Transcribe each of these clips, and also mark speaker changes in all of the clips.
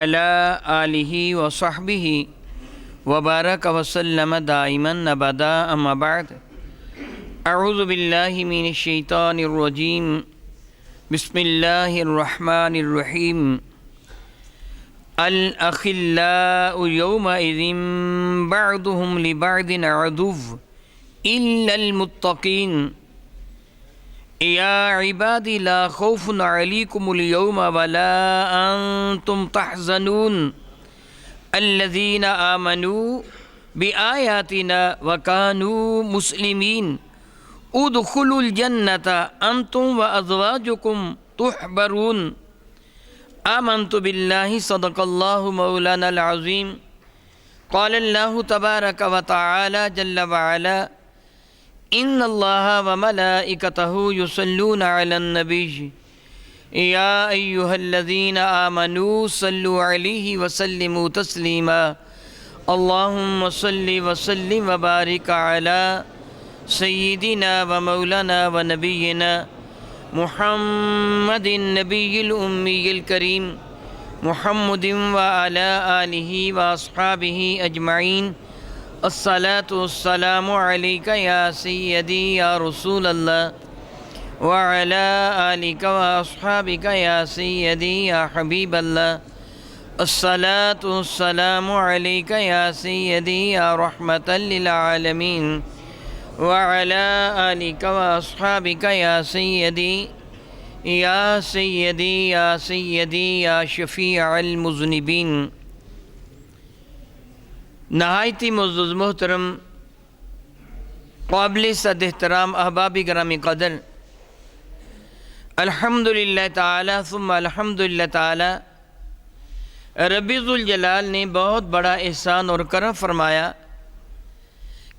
Speaker 1: على آله وصحبه وبارك وسلم دائما أبدا أما بعد أعوذ بالله من الشيطان الرجيم بسم الله الرحمن الرحيم الأخلاء يومئذ بعضهم لبعض عدو إلا المتقين يا عبادي لا خوف عليكم اليوم ولا أنتم تحزنون الذين آمنوا بآياتنا وكانوا مسلمين ادخلوا الجنة أنتم وأزواجكم تحبرون آمنت بالله صدق الله مولانا العظيم قال الله تبارك وتعالى جل وعلا ان اللہ وملائکتہ یصلون علی النبی یا ایہا الذین آمنوا صلوا علیہ وسلموا تسلیما اللہم صل وسلم وبارک علی سیدنا ومولانا ونبینا محمد النبی الامی الکریم محمد وعلی آلہ واصحابہ اجمعین الصلاة والسلام علیکہ یا سیدی یا رسول اللہ وعلا آلکہ واصحابکہ یا سیدی یا حبیب اللہ الصلاة والسلام علیکہ یا سیدی یا رحمتا للعالمین وعلا آلکہ واصحابکہ یا سیدی یا سیدی یا سیدی یا شفیع المذنبین۔ نہایتی معزز محترم قابل صد احترام احباب گرامی قدر، الحمدللہ تعالی ثم الحمدللہ تعالی رب ذوالجلال نے بہت بڑا احسان اور کرم فرمایا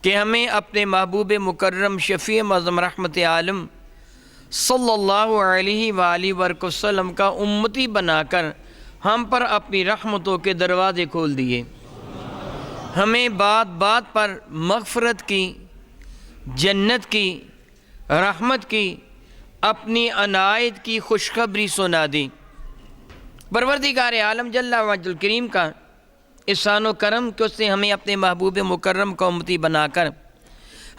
Speaker 1: کہ ہمیں اپنے محبوب مکرم شفیع معظم رحمت عالم صلی اللہ علیہ وآلہ وسلم کا امتی بنا کر ہم پر اپنی رحمتوں کے دروازے کھول دیے۔ ہمیں بات بات پر مغفرت کی، جنت کی، رحمت کی، اپنی عنایت کی خوشخبری سنا دی۔ پروردگار عالم جل وعلا کریم کا احسان و کرم کہ اس نے ہمیں اپنے محبوب مکرم کا امتی بنا کر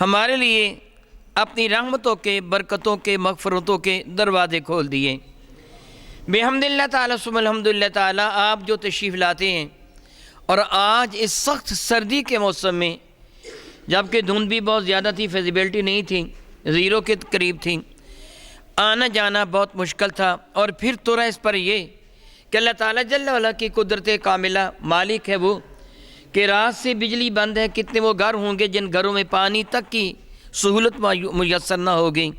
Speaker 1: ہمارے لیے اپنی رحمتوں کے، برکتوں کے، مغفرتوں کے دروازے کھول دیے۔ بحمد اللہ تعالیٰ ثم الحمدللہ تعالیٰ آپ جو تشریف لاتے ہیں اور آج اس سخت سردی کے موسم میں، جبکہ دھند بھی بہت زیادہ تھی، فیزیبلٹی نہیں تھی، زیرو کے قریب تھی، آنا جانا بہت مشکل تھا، اور پھر تورا اس پر یہ کہ اللہ تعالیٰ جل وعلا کی قدرت کاملہ مالک ہے وہ کہ رات سے بجلی بند ہے۔ کتنے وہ گھر ہوں گے جن گھروں میں پانی تک کی سہولت میسر نہ ہوگی۔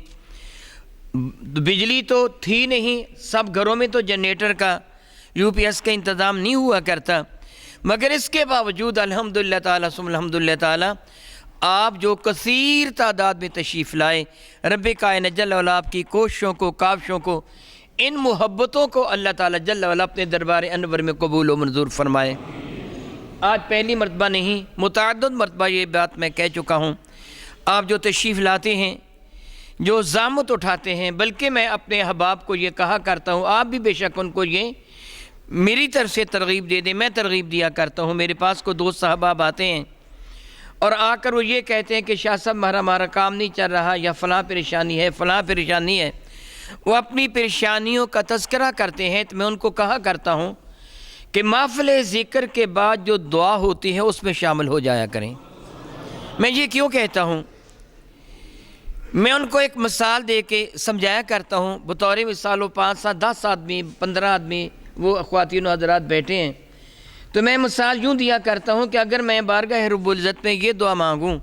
Speaker 1: بجلی تو تھی نہیں، سب گھروں میں تو جنریٹر کا، یو پی ایس کا انتظام نہیں ہوا کرتا، مگر اس کے باوجود الحمدللہ تعالیٰ ثم الحمدللہ تعالیٰ آپ جو کثیر تعداد میں تشریف لائے، رب کائنات جل وعلا آپ کی کوششوں کو، کاوشوں کو، ان محبتوں کو اللہ تعالیٰ جل وعلا اپنے دربار انور میں قبول و منظور فرمائے۔ آج پہلی مرتبہ نہیں، متعدد مرتبہ یہ بات میں کہہ چکا ہوں، آپ جو تشریف لاتے ہیں، جو زحمت اٹھاتے ہیں، بلکہ میں اپنے احباب کو یہ کہا کرتا ہوں، آپ بھی بے شک ان کو یہ میری طرف سے ترغیب دے دیں، میں ترغیب دیا کرتا ہوں۔ میرے پاس کو دوست صاحباب آتے ہیں اور آ کر وہ یہ کہتے ہیں کہ شاہ صاحب ہمارا کام نہیں چل رہا، یا فلاں پریشانی ہے، فلاں پریشانی ہے، وہ اپنی پریشانیوں کا تذکرہ کرتے ہیں، تو میں ان کو کہا کرتا ہوں کہ محفل ذکر کے بعد جو دعا ہوتی ہے اس میں شامل ہو جایا کریں۔ میں یہ کیوں کہتا ہوں؟ میں ان کو ایک مثال دے کے سمجھایا کرتا ہوں، بطور مثال وہ 5 7 10 آدمی 15 آدمی وہ خواتین و حضرات بیٹھے ہیں، تو میں مثال یوں دیا کرتا ہوں کہ اگر میں بارگاہ رب العزت میں یہ دعا مانگوں،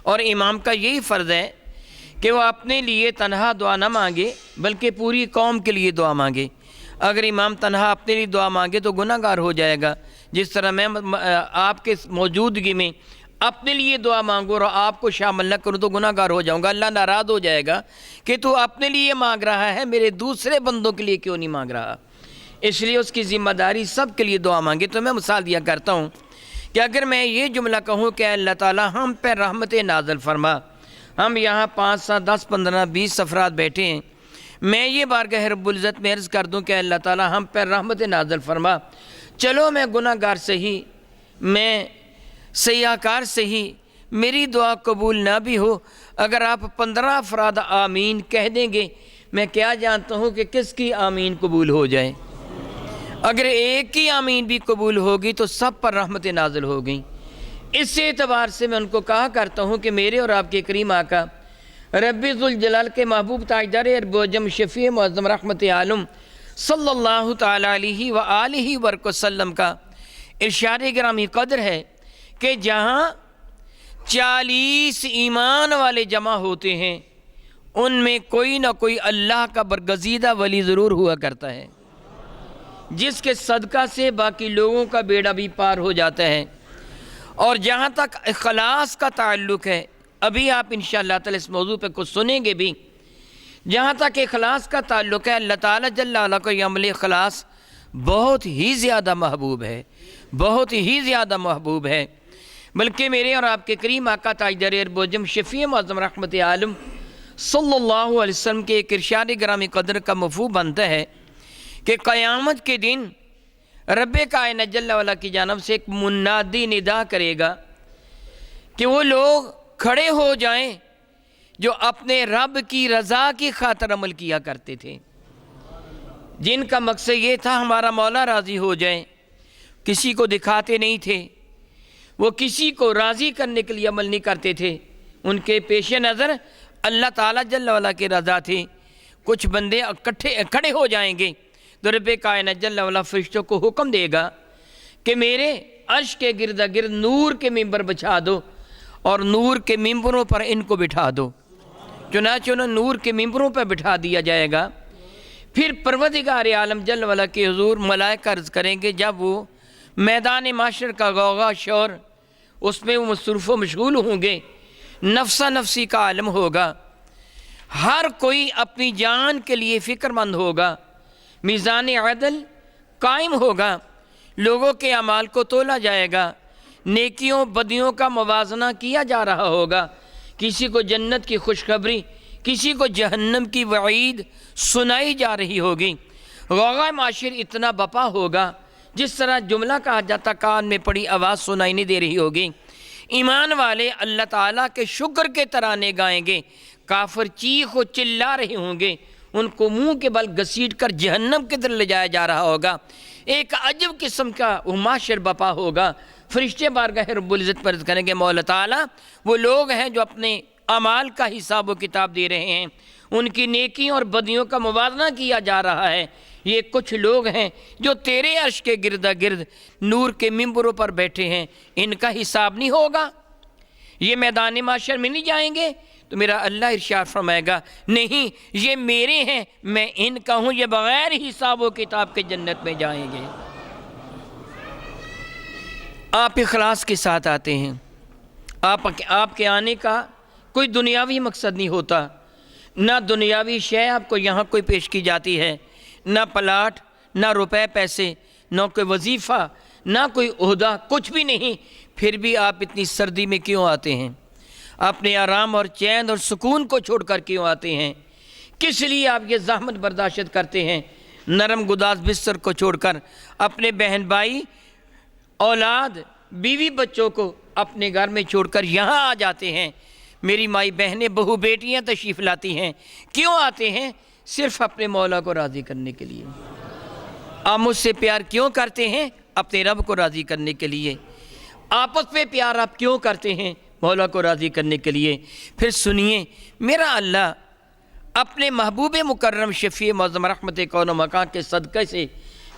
Speaker 1: اور امام کا یہی فرض ہے کہ وہ اپنے لیے تنہا دعا نہ مانگے بلکہ پوری قوم کے لیے دعا مانگے۔ اگر امام تنہا اپنے لیے دعا مانگے تو گناہ گار ہو جائے گا، جس طرح میں آپ کے موجودگی میں اپنے لیے دعا مانگو اور آپ کو شامل نہ کروں تو گناہ گار ہو جاؤں گا، اللہ ناراض ہو جائے گا کہ تو اپنے لیے مانگ رہا ہے، میرے دوسرے بندوں کے لیے کیوں نہیں مانگ رہا؟ اس لیے اس کی ذمہ داری سب کے لیے دعا مانگے۔ تو میں مثال دیا کرتا ہوں کہ اگر میں یہ جملہ کہوں کہ اللہ تعالیٰ ہم پہ رحمت نازل فرما، ہم یہاں 5 7 10 15 20 افراد بیٹھے ہیں، میں یہ بارگاہ رب العزت میں عرض کر دوں کہ اللہ تعالیٰ ہم پر رحمت نازل فرما، چلو میں گناہ گار سہی، میں سیاکار سہی، میری دعا قبول نہ بھی ہو، اگر آپ 15 افراد آمین کہہ دیں گے، میں کیا جانتا ہوں کہ کس کی آمین قبول ہو جائے۔ اگر ایک کی آمین بھی قبول ہوگی تو سب پر رحمت نازل ہو گئیں۔ اس اعتبار سے میں ان کو کہا کرتا ہوں کہ میرے اور آپ کے کریم آقا رب ذوالجلال کے محبوب تاجدار ارب و عجم شفیع معظم رحمت عالم صلی اللہ تعالیٰ علیہ وآلہ وسلم کا ارشاد گرامی قدر ہے کہ جہاں 40 ایمان والے جمع ہوتے ہیں ان میں کوئی نہ کوئی اللہ کا برگزیدہ ولی ضرور ہوا کرتا ہے، جس کے صدقہ سے باقی لوگوں کا بیڑا بھی پار ہو جاتا ہے۔ اور جہاں تک اخلاص کا تعلق ہے، ابھی آپ انشاءاللہ تعالی اس موضوع پہ کچھ سنیں گے بھی، جہاں تک اخلاص کا تعلق ہے، اللہ تعالیٰ جل وعلا کو یہ عمل اخلاص بہت ہی زیادہ محبوب ہے، بہت ہی زیادہ محبوب ہے۔ بلکہ میرے اور آپ کے کریم آقا تاجدار ارب و عجم شفیع معظم رحمت عالم صلی اللہ علیہ وسلم کے ایک ارشاد گرامی قدر کا مفہوم بنتا ہے کہ قیامت کے دن رب کائنات جل وعلا کی جانب سے ایک منادی ندا کرے گا کہ وہ لوگ کھڑے ہو جائیں جو اپنے رب کی رضا کی خاطر عمل کیا کرتے تھے، جن کا مقصد یہ تھا ہمارا مولا راضی ہو جائے، کسی کو دکھاتے نہیں تھے، وہ کسی کو راضی کرنے کے لیے عمل نہیں کرتے تھے، ان کے پیش نظر اللہ تعالیٰ جل وعلا کی رضا تھی۔ کچھ بندے کھڑے ہو جائیں گے تو رب کائنات جل وعلا فرشتوں کو حکم دے گا کہ میرے عرش کے گرد گرد نور کے ممبر بچھا دو اور نور کے ممبروں پر ان کو بٹھا دو۔ چنانچہ انہیں نور کے ممبروں پر بٹھا دیا جائے گا۔ پھر پروردگار عالم جل وعلا کے حضور ملائکہ عرض کریں گے، جب وہ میدان معاشر کا غوغا شور اس میں وہ مصروف و مشغول ہوں گے، نفسا نفسی کا عالم ہوگا، ہر کوئی اپنی جان کے لیے فکر مند ہوگا، میزان عدل قائم ہوگا، لوگوں کے اعمال کو تولا جائے گا، نیکیوں بدیوں کا موازنہ کیا جا رہا ہوگا، کسی کو جنت کی خوشخبری، کسی کو جہنم کی وعید سنائی جا رہی ہوگی۔ غوغہ معاشر اتنا بپا ہوگا جس طرح جملہ کہا جاتا کان میں پڑی آواز سنائی نہیں دے رہی ہوگی۔ ایمان والے اللہ تعالیٰ کے شکر کے ترانے گائیں گے، کافر چیخ و چلا رہے ہوں گے، ان کو منہ کے بل گھسیٹ کر جہنم کی طرف لے جایا جا رہا ہوگا۔ ایک عجب قسم کا وہ معاشر بپا ہوگا۔ فرشتے بارگاہ رب العزت پر عرض کریں گے، مولا تعالیٰ وہ لوگ ہیں جو اپنے اعمال کا حساب و کتاب دے رہے ہیں، ان کی نیکیوں اور بدیوں کا موازنہ کیا جا رہا ہے، یہ کچھ لوگ ہیں جو تیرے عرش کے گردا گرد نور کے ممبروں پر بیٹھے ہیں، ان کا حساب نہیں ہوگا، یہ میدان معاشر میں نہیں جائیں گے؟ تو میرا اللہ ارشاد فرمائے گا، نہیں یہ میرے ہیں، میں ان کا ہوں، یہ بغیر حساب و کتاب کے جنت میں جائیں گے۔ آپ اخلاص کے ساتھ آتے ہیں، آپ کے آنے کا کوئی دنیاوی مقصد نہیں ہوتا، نہ دنیاوی شے آپ کو یہاں کوئی پیش کی جاتی ہے، نہ پلاٹ، نہ روپے پیسے، نہ کوئی وظیفہ، نہ کوئی عہدہ، کچھ بھی نہیں، پھر بھی آپ اتنی سردی میں کیوں آتے ہیں؟ اپنے آرام اور چین اور سکون کو چھوڑ کر کیوں آتے ہیں؟ کس لیے آپ یہ زحمت برداشت کرتے ہیں؟ نرم گداز بستر کو چھوڑ کر اپنے بہن بھائی، اولاد، بیوی بچوں کو اپنے گھر میں چھوڑ کر یہاں آ جاتے ہیں۔ میری مائی بہنیں بہو بیٹیاں تشریف لاتی ہیں، کیوں آتے ہیں؟ صرف اپنے مولا کو راضی کرنے کے لیے۔ آپ مجھ سے پیار کیوں کرتے ہیں؟ اپنے رب کو راضی کرنے کے لیے۔ آپس میں پیار آپ کیوں کرتے ہیں؟ مولا کو راضی کرنے کے لیے۔ پھر سنیے، میرا اللہ اپنے محبوب مکرم شفیع معظم رحمت کون و مکان کے صدقے سے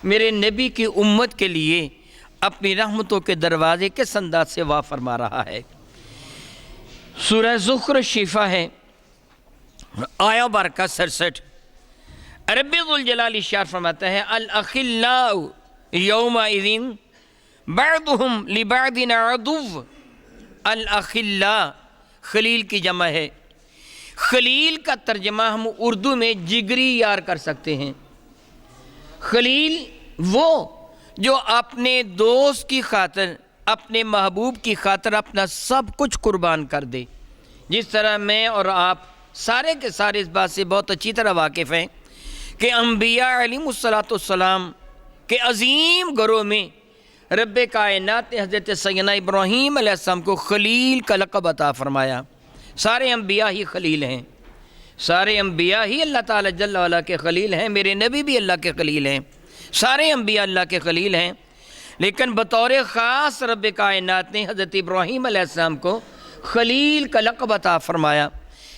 Speaker 1: میرے نبی کی امت کے لیے اپنی رحمتوں کے دروازے کس انداز سے واہ فرما رہا ہے۔ سورہ زخرف شفا ہے، آیا بارکہ 67۔ رب ذوالجلال ارشاد فرماتا ہے، الاخلاء یومئذ بعضهم لبعض عدو۔ الاخلاء خلیل کی جمع ہے۔ خلیل کا ترجمہ ہم اردو میں جگری یار کر سکتے ہیں۔ خلیل وہ جو اپنے دوست کی خاطر، اپنے محبوب کی خاطر اپنا سب کچھ قربان کر دے۔ جس طرح میں اور آپ سارے کے سارے اس بات سے بہت اچھی طرح واقف ہیں کہ انبیاء علیہ الصلوۃ والسلام کے عظیم گھروں میں رب کائنات نے حضرت سیدنا ابراہیم علیہ السلام کو خلیل کا لقب عطا فرمایا۔ سارے انبیاء ہی خلیل ہیں، سارے انبیاء ہی اللہ تعالیٰ جل وعلا کے خلیل ہیں، میرے نبی بھی اللہ کے خلیل ہیں، سارے انبیاء اللہ کے خلیل ہیں، لیکن بطور خاص رب کائنات نے حضرت ابراہیم علیہ السلام کو خلیل کا لقب عطا فرمایا۔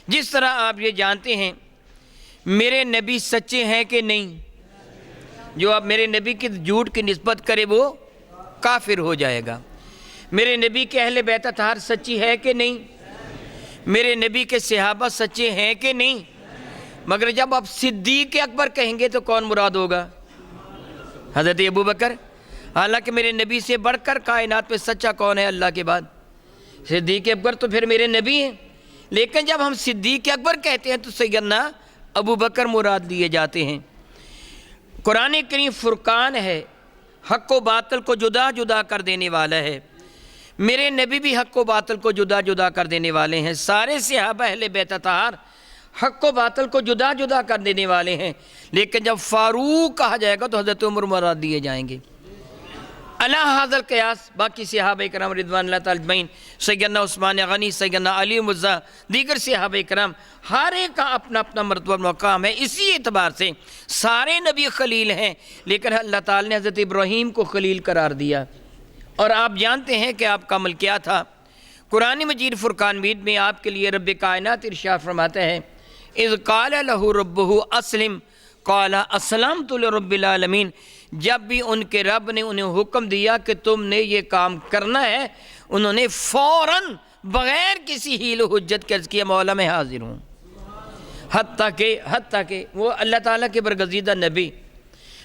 Speaker 1: جس طرح آپ یہ جانتے ہیں میرے نبی سچے ہیں کہ نہیں، جو اب میرے نبی کی جھوٹ کی نسبت کرے وہ کافر ہو جائے گا۔ میرے نبی کے اہل بیت اطہار سچی ہے کہ نہیں، میرے نبی کے صحابہ سچے ہیں کہ نہیں، مگر جب آپ صدیق اکبر کہیں گے تو کون مراد ہوگا؟ حضرت ابوبکر۔ حالانکہ میرے نبی سے بڑھ کر کائنات میں سچا کون ہے اللہ کے بعد؟ صدیق اکبر تو پھر میرے نبی ہیں، لیکن جب ہم صدیق اکبر کہتے ہیں تو سیدنا ابوبکر مراد لیے جاتے ہیں۔ قرآن کریم فرقان ہے، حق و باطل کو جدا جدا کر دینے والا ہے، میرے نبی بھی حق و باطل کو جدا جدا کر دینے والے ہیں، سارے صحابہ اہل بیت اطہار حق و باطل کو جدا جدا کر دینے والے ہیں، لیکن جب فاروق کہا جائے گا تو حضرت عمر مراد دیے جائیں گے۔ علی ھذا القیاس باقی صحابہ کرام رضوان اللہ تعالی اجمعین، سیدنا عثمان غنی، سیدنا علی مرزا، دیگر صحابہ کرام، ہر ایک کا اپنا اپنا مرتبہ مقام ہے۔ اسی اعتبار سے سارے نبی خلیل ہیں، لیکن اللہ تعالی نے حضرت ابراہیم کو خلیل قرار دیا۔ اور آپ جانتے ہیں کہ آپ کا عمل کیا تھا۔ قرآن مجید فرقان مجید میں آپ کے لیے رب کائنات ارشاد فرماتا ہے، اذ قال لہ ربہ اسلم قال اسلمت لرب العالمین، جب بھی ان کے رب نے انہیں حکم دیا کہ تم نے یہ کام کرنا ہے، انہوں نے فوراً بغیر کسی حیل و حجت کے عرض کیا مولا میں حاضر ہوں۔ حتیٰ کہ وہ اللہ تعالیٰ کے برگزیدہ نبی،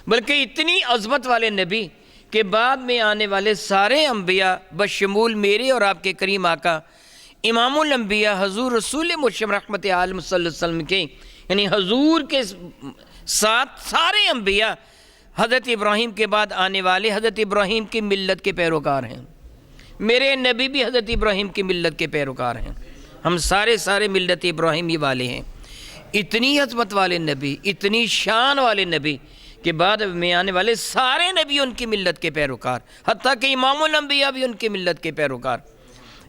Speaker 1: بلکہ اتنی عظمت والے نبی کہ بعد میں آنے والے سارے انبیاء بشمول میرے اور آپ کے کریم آقا امام الانبیاء حضور رسول مرشد رحمت عالم صلی اللہ علیہ وسلم کے، یعنی حضور کے ساتھ سارے انبیاء حضرت ابراہیم کے بعد آنے والے حضرت ابراہیم کی ملت کے پیروکار ہیں۔ میرے نبی بھی حضرت ابراہیم کی ملت کے پیروکار ہیں، ہم سارے ملت ابراہیمی والے ہیں۔ اتنی عظمت والے نبی، اتنی شان والے نبی کہ بعد میں آنے والے سارے نبی ان کی ملت کے پیروکار، حتیٰ کہ امام الانبیاء بھی ان کی ملت کے پیروکار۔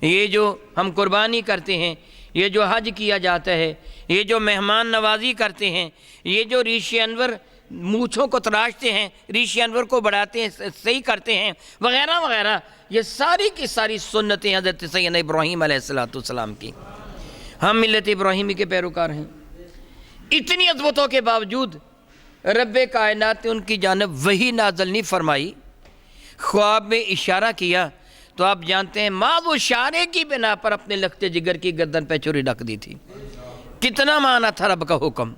Speaker 1: یہ جو ہم قربانی کرتے ہیں، یہ جو حج کیا جاتا ہے، یہ جو مہمان نوازی کرتے ہیں، یہ جو ریش انور مونچھوں کو تراشتے ہیں، ریش انور کو بڑھاتے ہیں، صحیح کرتے ہیں، وغیرہ وغیرہ، یہ ساری کی ساری سنتیں حضرت سیدنا ابراہیم علیہ السلام کی۔ ہم ملت ابراہیمی کے پیروکار ہیں۔ اتنی عظمتوں کے باوجود رب کائنات نے ان کی جانب وحی نازل نہیں فرمائی، خواب میں اشارہ کیا تو آپ جانتے ہیں ماں وہ اشارے کی بنا پر اپنے لخت جگر کی گردن پہ چھری رکھ دی تھی۔ کتنا مانا تھا رب کا حکم،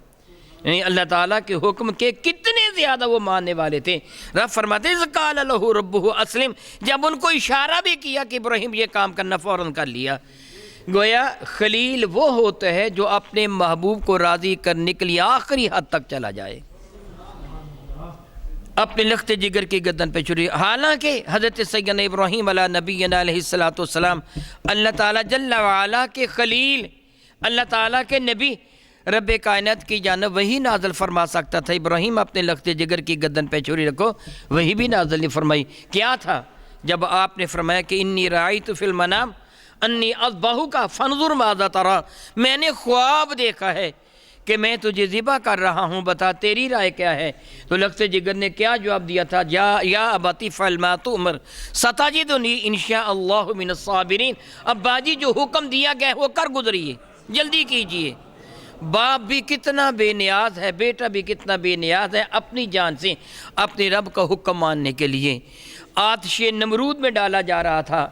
Speaker 1: یعنی اللہ تعالیٰ کے حکم کے کتنے زیادہ وہ ماننے والے تھے۔ رب فرماتے ہیں اذ قال لہ ربہ اسلم، جب ان کو اشارہ بھی کیا کہ ابراہیم یہ کام کرنا، فوراً کر لیا۔ گویا خلیل وہ ہوتا ہے جو اپنے محبوب کو راضی کرنے کے لیے آخری حد تک چلا جائے، اپنے لخت جگر کی گردن پہ چھری۔ حالانکہ حضرت سیدنا ابراہیم علیہ نبینا علیہ السلام اللہ تعالیٰ جل وعلا کے خلیل، اللہ تعالیٰ کے نبی، رب کائنات کی جانب وہی نازل فرما سکتا تھا۔ ابراہیم اپنے لخت جگر کی گردن پہ چھری رکھو، وہی بھی نازل نہیں فرمائی۔ کیا تھا؟ جب آپ نے فرمایا کہ انی رأیت فی المنام انی اذبحک فانظر ماذا تری، میں نے خواب دیکھا ہے کہ میں تجھے ذبح کر رہا ہوں، بتا تیری رائے کیا ہے؟ تو لخت جگر نے کیا جواب دیا تھا؟ یا ابتی فعل ما تؤمر ستجدنی ان شاء اللہ من الصابرین، ابا جی جو حکم دیا گیا ہے وہ کر گزریے، جلدی کیجئے۔ باپ بھی کتنا بے نیاز ہے، بیٹا بھی کتنا بے نیاز ہے اپنی جان سے اپنے رب کا حکم ماننے کے لیے۔ آتش نمرود میں ڈالا جا رہا تھا۔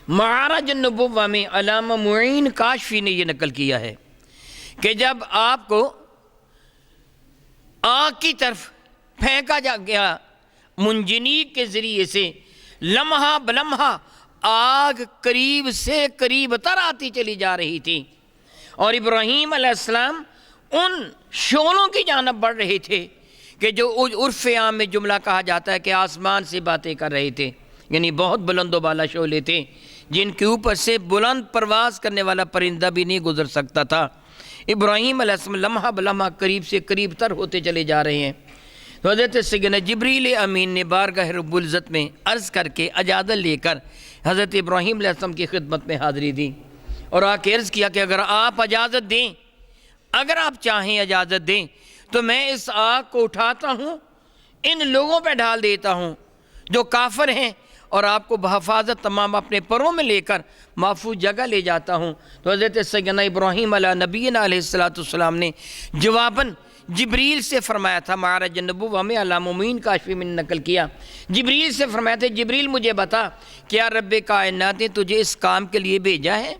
Speaker 1: معارج النبوہ میں علامہ معین کاشفی نے یہ نقل کیا ہے کہ جب آپ کو آگ کی طرف پھینکا جا گیا منجنیق کے ذریعے سے، لمحہ بلمحہ آگ قریب سے قریب تر آتی چلی جا رہی تھی، اور ابراہیم علیہ السلام ان شعلوں کی جانب بڑھ رہے تھے کہ جو عرف عام میں جملہ کہا جاتا ہے کہ آسمان سے باتیں کر رہے تھے، یعنی بہت بلند و بالا شعلے تھے جن کے اوپر سے بلند پرواز کرنے والا پرندہ بھی نہیں گزر سکتا تھا۔ ابراہیم علیہ السلام لمحہ بلمحہ قریب سے قریب تر ہوتے چلے جا رہے ہیں۔ تو حضرت سیدنا جبریل امین نے بارگاہ رب العزت میں عرض کر کے اجازت لے کر حضرت ابراہیم علیہ السلام کی خدمت میں حاضری دی اور آ کے عرض کیا کہ اگر آپ اجازت دیں، اگر آپ چاہیں اجازت دیں تو میں اس آگ کو اٹھاتا ہوں، ان لوگوں پہ ڈال دیتا ہوں جو کافر ہیں، اور آپ کو بحفاظت تمام اپنے پروں میں لے کر محفوظ جگہ لے جاتا ہوں۔ تو حضرت سیدنا ابراہیم علیہ نبینا علیہ السلام نے جواباً جبریل سے فرمایا تھا، معراج النبوہ میں علامہ مومین کاشفی میں نقل کیا، جبریل سے فرمایا تھا، جبریل مجھے بتا کیا رب کائنات نے تجھے اس کام کے لیے بھیجا ہے؟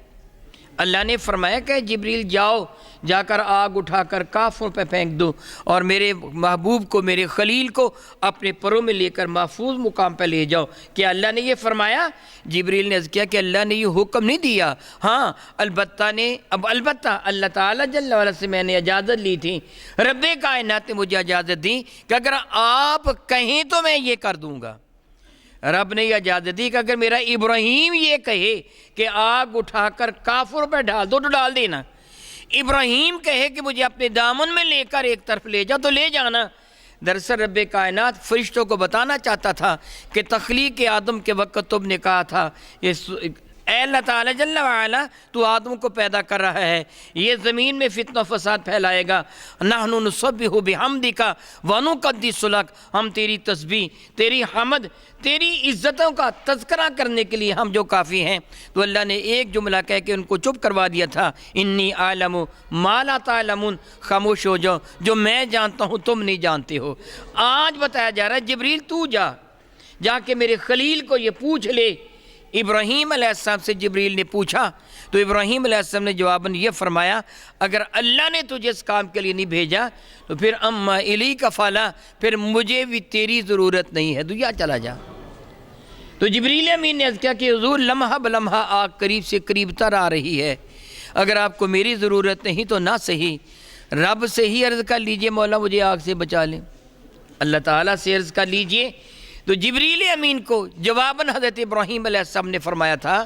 Speaker 1: اللہ نے فرمایا کہ جبریل جاؤ، جا کر آگ اٹھا کر کافروں پہ پھینک دو اور میرے محبوب کو، میرے خلیل کو اپنے پروں میں لے کر محفوظ مقام پہ لے جاؤ۔ کیا اللہ نے یہ فرمایا؟ جبریل نے عرض کیا کہ اللہ نے یہ حکم نہیں دیا، ہاں البتہ اللہ تعالیٰ جل وعلا سے میں نے اجازت لی تھی، رب کائنات نے مجھے اجازت دی کہ اگر آپ کہیں تو میں یہ کر دوں گا۔ رب نے یہ اجازت دی کہ اگر میرا ابراہیم یہ کہے کہ آگ اٹھا کر کافر پہ ڈال دو تو ڈال دینا، ابراہیم کہے کہ مجھے اپنے دامن میں لے کر ایک طرف لے جا تو لے جانا۔ دراصل رب کائنات فرشتوں کو بتانا چاہتا تھا کہ تخلیق آدم کے وقت تم نے کہا تھا اے اللہ تعالیٰ جل وعلا تو آدم کو پیدا کر رہا ہے، یہ زمین میں فتنہ و فساد پھیلائے گا، نحن نسبح بحمدک ونقدس لک، ہم تیری تسبیح، تیری حمد، تیری عزتوں کا تذکرہ کرنے کے لیے ہم جو کافی ہیں۔ تو اللہ نے ایک جملہ کہہ کے ان کو چپ کروا دیا تھا، انی اعلم ما لا تعلمون، خاموش ہو جاؤ، جو میں جانتا ہوں تم نہیں جانتے ہو۔ آج بتایا جا رہا ہے جبریل تو جا کے میرے خلیل کو یہ پوچھ لے۔ ابراہیم علیہ السلام سے جبریل نے پوچھا تو ابراہیم علیہ السلام نے جواباً یہ فرمایا، اگر اللہ نے تجھے اس کام کے لیے نہیں بھیجا تو پھر اما الیک فلا، پھر مجھے بھی تیری ضرورت نہیں ہے، تو یا چلا جا۔ تو جبریل امین نے عرض کیا کہ حضور لمحہ بلمحہ آگ قریب سے قریب تر آ رہی ہے، اگر آپ کو میری ضرورت نہیں تو نہ صحیح رب سے ہی عرض کر لیجئے مولا مجھے آگ سے بچا لیں، اللہ تعالیٰ سے عرض کر لیجئے۔ تو جبریل امین کو جواباً حضرت ابراہیم علیہ السلام نے فرمایا تھا،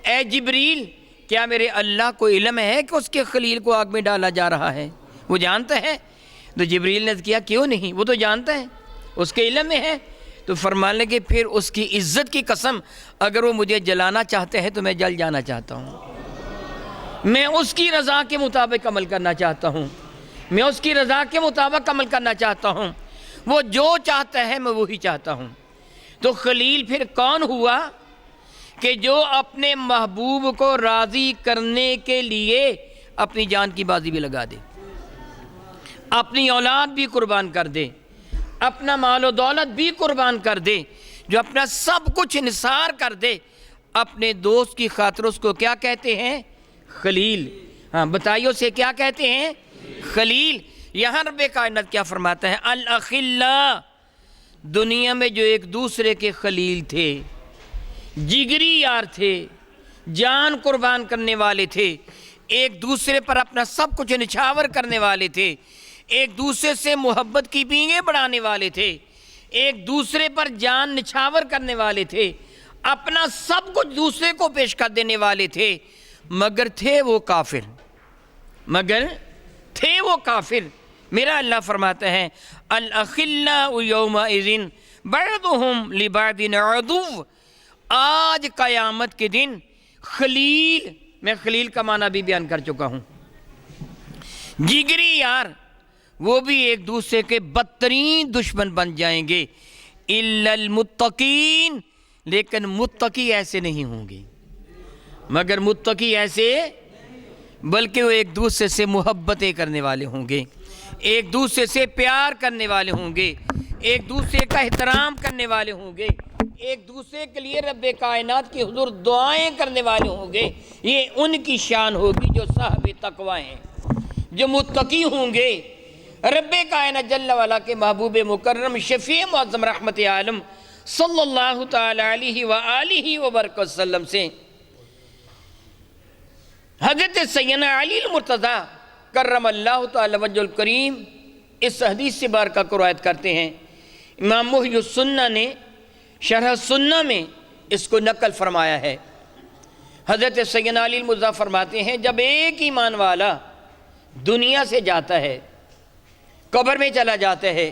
Speaker 1: اے جبریل کیا میرے اللہ کو علم ہے کہ اس کے خلیل کو آگ میں ڈالا جا رہا ہے؟ وہ جانتا ہے؟ تو جبریل نے کیا کیوں نہیں، وہ تو جانتا ہے، اس کے علم میں ہے۔ تو فرمانے لگے پھر اس کی عزت کی قسم اگر وہ مجھے جلانا چاہتے ہیں تو میں جل جانا چاہتا ہوں، میں اس کی رضا کے مطابق عمل کرنا چاہتا ہوں، میں اس کی رضا کے مطابق عمل کرنا چاہتا ہوں، وہ جو چاہتا ہے میں وہی چاہتا ہوں۔ تو خلیل پھر کون ہوا کہ جو اپنے محبوب کو راضی کرنے کے لیے اپنی جان کی بازی بھی لگا دے، اپنی اولاد بھی قربان کر دے، اپنا مال و دولت بھی قربان کر دے، جو اپنا سب کچھ انحصار کر دے اپنے دوست کی خاطر، اس کو کیا کہتے ہیں؟ خلیل۔ ہاں بتائیے اسے کیا کہتے ہیں؟ خلیل۔ یہاں رب کائنات کیا فرماتا ہے؟ الاخلاء، دنیا میں جو ایک دوسرے کے خلیل تھے، جگری یار تھے، جان قربان کرنے والے تھے، ایک دوسرے پر اپنا سب کچھ نچھاور کرنے والے تھے، ایک دوسرے سے محبت کی بینگیں بڑھانے والے تھے، ایک دوسرے پر جان نچھاور کرنے والے تھے، اپنا سب کچھ دوسرے کو پیش کر دینے والے تھے، مگر تھے وہ کافر۔ میرا اللہ فرماتا ہے الاخلاء یومئذ بعضهم لبعض عدو، آج قیامت کے دن خلیل، میں خلیل کا معنی بھی بیان کر چکا ہوں، جگری یار، وہ بھی ایک دوسرے کے بدترین دشمن بن جائیں گے، الا المتقین، لیکن متقی ایسے نہیں ہوں گے، مگر متقی ایسے، بلکہ وہ ایک دوسرے سے محبتیں کرنے والے ہوں گے، ایک دوسرے سے پیار کرنے والے ہوں گے، ایک دوسرے کا احترام کرنے والے ہوں گے، ایک دوسرے کے لیے رب کائنات کی حضور دعائیں کرنے والے ہوں گے۔ یہ ان کی شان ہوگی جو صاحب تقوی ہیں، جو متقی ہوں گے۔ رب کائنات جل وعلا کے محبوب مکرم شفیع معظم رحمت عالم صلی اللہ تعالی علیہ وآلہ وبرکاتہ وسلم سے حضرت سیدنا علی المرتضی کرم اللہ تعالی وجہ الکریم اس حدیث سے بارکہ کو روایت کرتے ہیں۔ امام محی السنہ نے شرح سنہ میں اس کو نقل فرمایا ہے۔ حضرت سیدنا علی المرتضی فرماتے ہیں جب ایک ایمان والا دنیا سے جاتا ہے، قبر میں چلا جاتا ہے،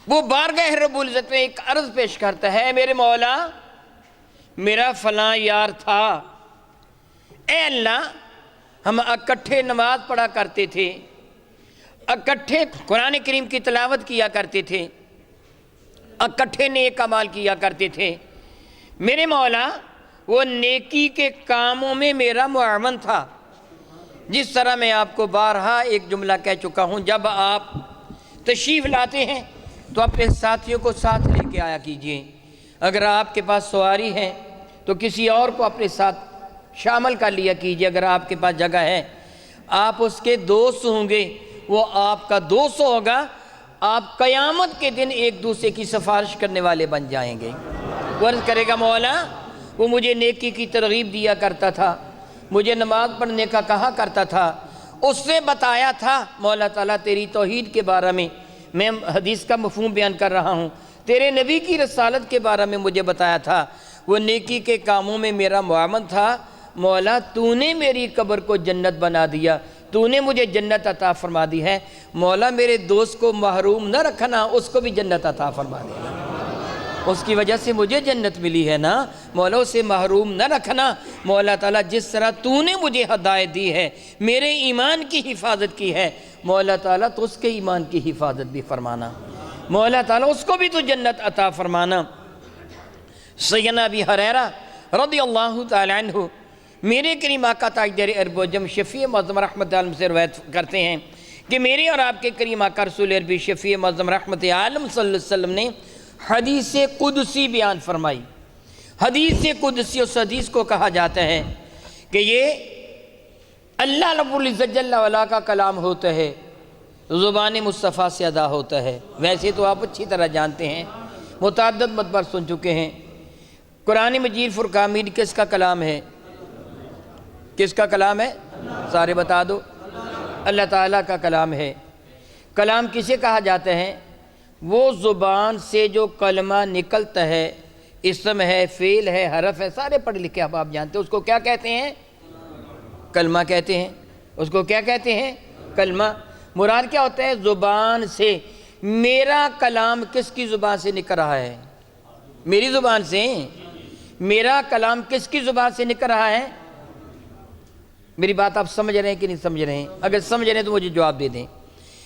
Speaker 1: وہ بارگاہ رب العزت میں ایک عرض پیش کرتا ہے، میرے مولا میرا فلاں یار تھا، اے اللہ ہم اکٹھے نماز پڑھا کرتے تھے، اکٹھے قرآن کریم کی تلاوت کیا کرتے تھے، اکٹھے نیک اعمال کیا کرتے تھے، میرے مولا وہ نیکی کے کاموں میں میرا معاون تھا۔ جس طرح میں آپ کو بارہا ایک جملہ کہہ چکا ہوں، جب آپ تشریف لاتے ہیں تو اپنے ساتھیوں کو ساتھ لے کے آیا کیجئے، اگر آپ کے پاس سواری ہے تو کسی اور کو اپنے ساتھ شامل کر لیا کیجئے، اگر آپ کے پاس جگہ ہے، آپ اس کے دوست ہوں گے، وہ آپ کا دوست ہوگا، آپ قیامت کے دن ایک دوسرے کی سفارش کرنے والے بن جائیں گے۔ وہ عرض کرے گا، مولا وہ مجھے نیکی کی ترغیب دیا کرتا تھا، مجھے نماز پڑھنے کا کہا کرتا تھا، اس سے بتایا تھا مولا تعالیٰ تیری توحید کے بارے میں حدیث کا مفہوم بیان کر رہا ہوں، تیرے نبی کی رسالت کے بارے میں مجھے بتایا تھا، وہ نیکی کے کاموں میں میرا معاون تھا، مولا تو نے میری قبر کو جنت بنا دیا، تو نے مجھے جنت عطا فرما دی ہے، مولا میرے دوست کو محروم نہ رکھنا، اس کو بھی جنت عطا فرما دینا، اس کی وجہ سے مجھے جنت ملی ہے نا، مولا اسے محروم نہ رکھنا، مولا تعالیٰ جس طرح تو نے مجھے ہدایت دی ہے، میرے ایمان کی حفاظت کی ہے، مولا تعالیٰ تو اس کے ایمان کی حفاظت بھی فرمانا، مولا تعالیٰ اس کو بھی تو جنت عطا فرمانا۔ سیدنا ابی ہریرہ رضی اللہ تعالیٰ عنہ میرے کریم آقا تاجدار عرب و عجم شفیع معظم رحمت عالم سے روایت کرتے ہیں کہ میرے اور آپ کے کریم آقا رسول عربی شفیع معظم رحمت عالم صلی اللہ علیہ وسلم نے حدیث قدسی بیان فرمائی۔ حدیث قدسی اس حدیث کو کہا جاتا ہے کہ یہ اللہ رب العزت جل وعلا کا کلام ہوتا ہے، زبان مصطفیٰ سے ادا ہوتا ہے۔ ویسے تو آپ اچھی طرح جانتے ہیں، متعدد مرتبہ سن چکے ہیں، قرآن مجید فرقان مجید کس کا کلام ہے؟ کس کا کلام ہے؟ سارے بتا دو۔ اللہ تعالیٰ کا کلام ہے۔ کلام کسے کہا جاتا ہے؟ وہ زبان سے جو کلمہ نکلتا ہے، اسم ہے، فعل ہے، حرف ہے، سارے پڑھ لکھے اب آپ جانتے ہیں، اس کو کیا کہتے ہیں؟ کلمہ کہتے ہیں۔ اس کو کیا کہتے ہیں؟ کلمہ۔ مراد کیا ہوتا ہے؟ زبان سے۔ میرا کلام کس کی زبان سے نکل رہا ہے؟ میری زبان سے۔ میرا کلام کس کی زبان سے نکل رہا ہے؟ میری بات آپ سمجھ رہے ہیں کہ نہیں سمجھ رہے ہیں؟ اگر سمجھ رہے ہیں تو مجھے جواب دے دیں۔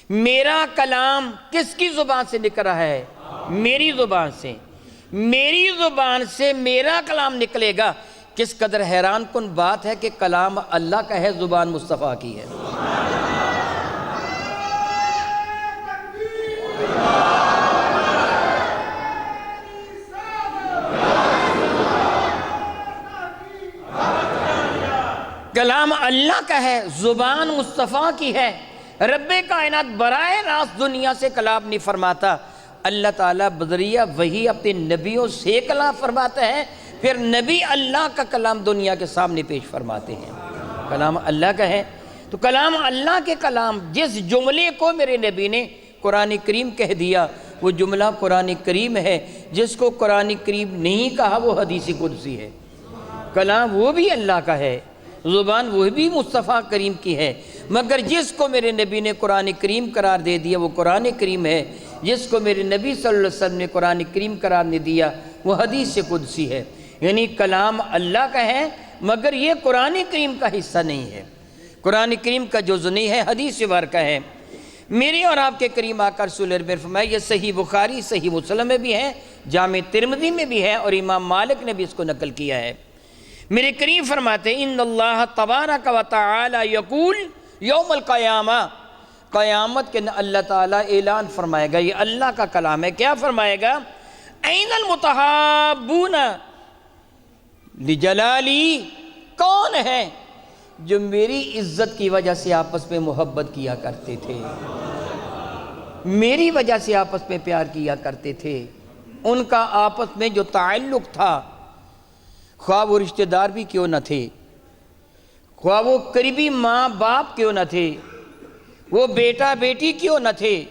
Speaker 1: میرا کلام کس کی زبان سے نکل رہا ہے؟ میری زبان سے۔ میری زبان سے میرا کلام نکلے گا۔ کس قدر حیران کن بات ہے کہ کلام اللہ کا ہے، زبان مصطفیٰ کی ہے۔ کلام اللہ کا ہے، زبان مصطفیٰ کی ہے۔ رب کائنات براہ راست دنیا سے کلام نہیں فرماتا، اللہ تعالیٰ بذریعہ وحی اپنے نبیوں سے کلام فرماتا ہے، پھر نبی اللہ کا کلام دنیا کے سامنے پیش فرماتے ہیں۔ کلام اللہ کا ہے تو کلام اللہ کے کلام، جس جملے کو میرے نبی نے قرآن کریم کہہ دیا وہ جملہ قرآن کریم ہے، جس کو قرآن کریم نہیں کہا وہ حدیث قدسی ہے۔ کلام وہ بھی اللہ کا ہے، زبان وہ بھی مصطفیٰ کریم کی ہے، مگر جس کو میرے نبی نے قرآن کریم قرار دے دیا وہ قرآن کریم ہے، جس کو میرے نبی صلی اللہ علیہ وسلم نے قرآن کریم قرار نہیں دیا وہ حدیث قدسی ہے۔ یعنی کلام اللہ کا ہے مگر یہ قرآن کریم کا حصہ نہیں ہے، قرآن کریم کا جزء نہیں ہے، حدیث مبارکہ ہے۔ میرے اور آپ کے کریم آقا رسول اللہ نے فرمایا، یہ صحیح بخاری صحیح مسلم میں بھی ہے، جامع ترمذی میں بھی ہے، اور امام مالک نے بھی اس کو نقل کیا ہے۔ میرے کریم فرماتے ہیں ان اللہ تبارک و تعالی یقول یوم القیامہ، قیامت کے اللہ تعالیٰ اعلان فرمائے گا، یہ اللہ کا کلام ہے، کیا فرمائے گا؟ این المتحابون لجلالی، کون ہے جو میری عزت کی وجہ سے آپس میں محبت کیا کرتے تھے، میری وجہ سے آپس میں پیار کیا کرتے تھے، ان کا آپس میں جو تعلق تھا، خواہ وہ رشتہ دار بھی کیوں نہ تھے، خواہ وہ قریبی ماں باپ کیوں نہ تھے، وہ بیٹا بیٹی کیوں نہ تھے،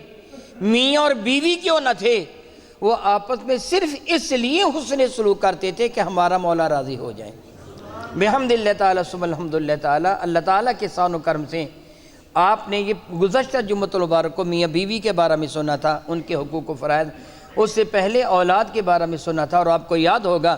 Speaker 1: میاں اور بیوی کیوں نہ تھے، وہ آپس میں صرف اس لیے حسن سلوک کرتے تھے کہ ہمارا مولا راضی ہو جائے۔ بحمد اللہ تعالیٰ ثم الحمد للہ تعالیٰ، اللہ تعالیٰ کے شان و کرم سے آپ نے یہ گزشتہ جمعۃ المبارک کو میاں بیوی کے بارے میں سنا تھا، ان کے حقوق و فرائض، اس سے پہلے اولاد کے بارے میں سنا تھا، اور آپ کو یاد ہوگا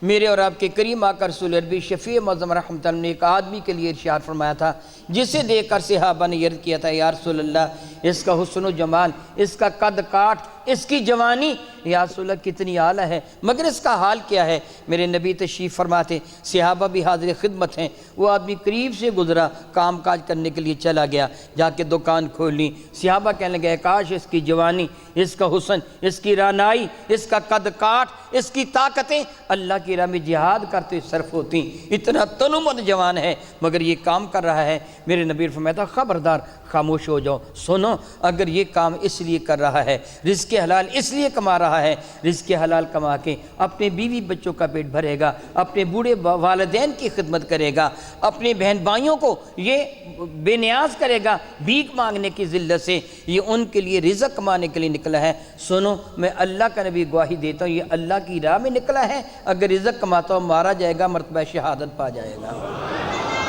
Speaker 1: میرے اور آپ کے کریم آقا رسول عربی شفیع معظم رحمۃ اللہ نے ایک آدمی کے لیے ارشاد فرمایا تھا، جسے دیکھ کر صحابہ نے عرض کیا تھا یا رسول اللہ اس کا حسن و جمال، اس کا قد کاٹ، اس کی جوانی یا رسول اللہ کتنی اعلیٰ ہے، مگر اس کا حال کیا ہے؟ میرے نبی تشریف فرماتے، صحابہ بھی حاضر خدمت ہیں، وہ آدمی قریب سے گزرا، کام کاج کرنے کے لیے چلا گیا، جا کے دکان کھولی، صحابہ کہنے لگے کاش اس کی جوانی، اس کا حسن، اس کی رانائی، اس کا قد کاٹ، اس کی طاقتیں اللہ کی راہ میں جہاد کرتے صرف ہوتی، اتنا تنومند جوان ہے مگر یہ کام کر رہا ہے۔ میرے نبی نے فرمایا تھا خبردار خاموش ہو جاؤ، سنو، اگر یہ کام اس لیے کر رہا ہے، رزق حلال اس لیے کما رہا ہے، رزق حلال کما کے اپنے بیوی بچوں کا پیٹ بھرے گا، اپنے بوڑھے والدین کی خدمت کرے گا، اپنے بہن بھائیوں کو یہ بے نیاز کرے گا بھیک مانگنے کی ذلت سے، یہ ان کے لیے رزق کمانے کے لیے نکلا ہے۔ سنو، میں اللہ کا نبی گواہی دیتا ہوں، یہ اللہ کی راہ میں نکلا ہے، اگر رزق کماتا ہو مارا جائے گا، مرتبہ شہادت پا جائے گا۔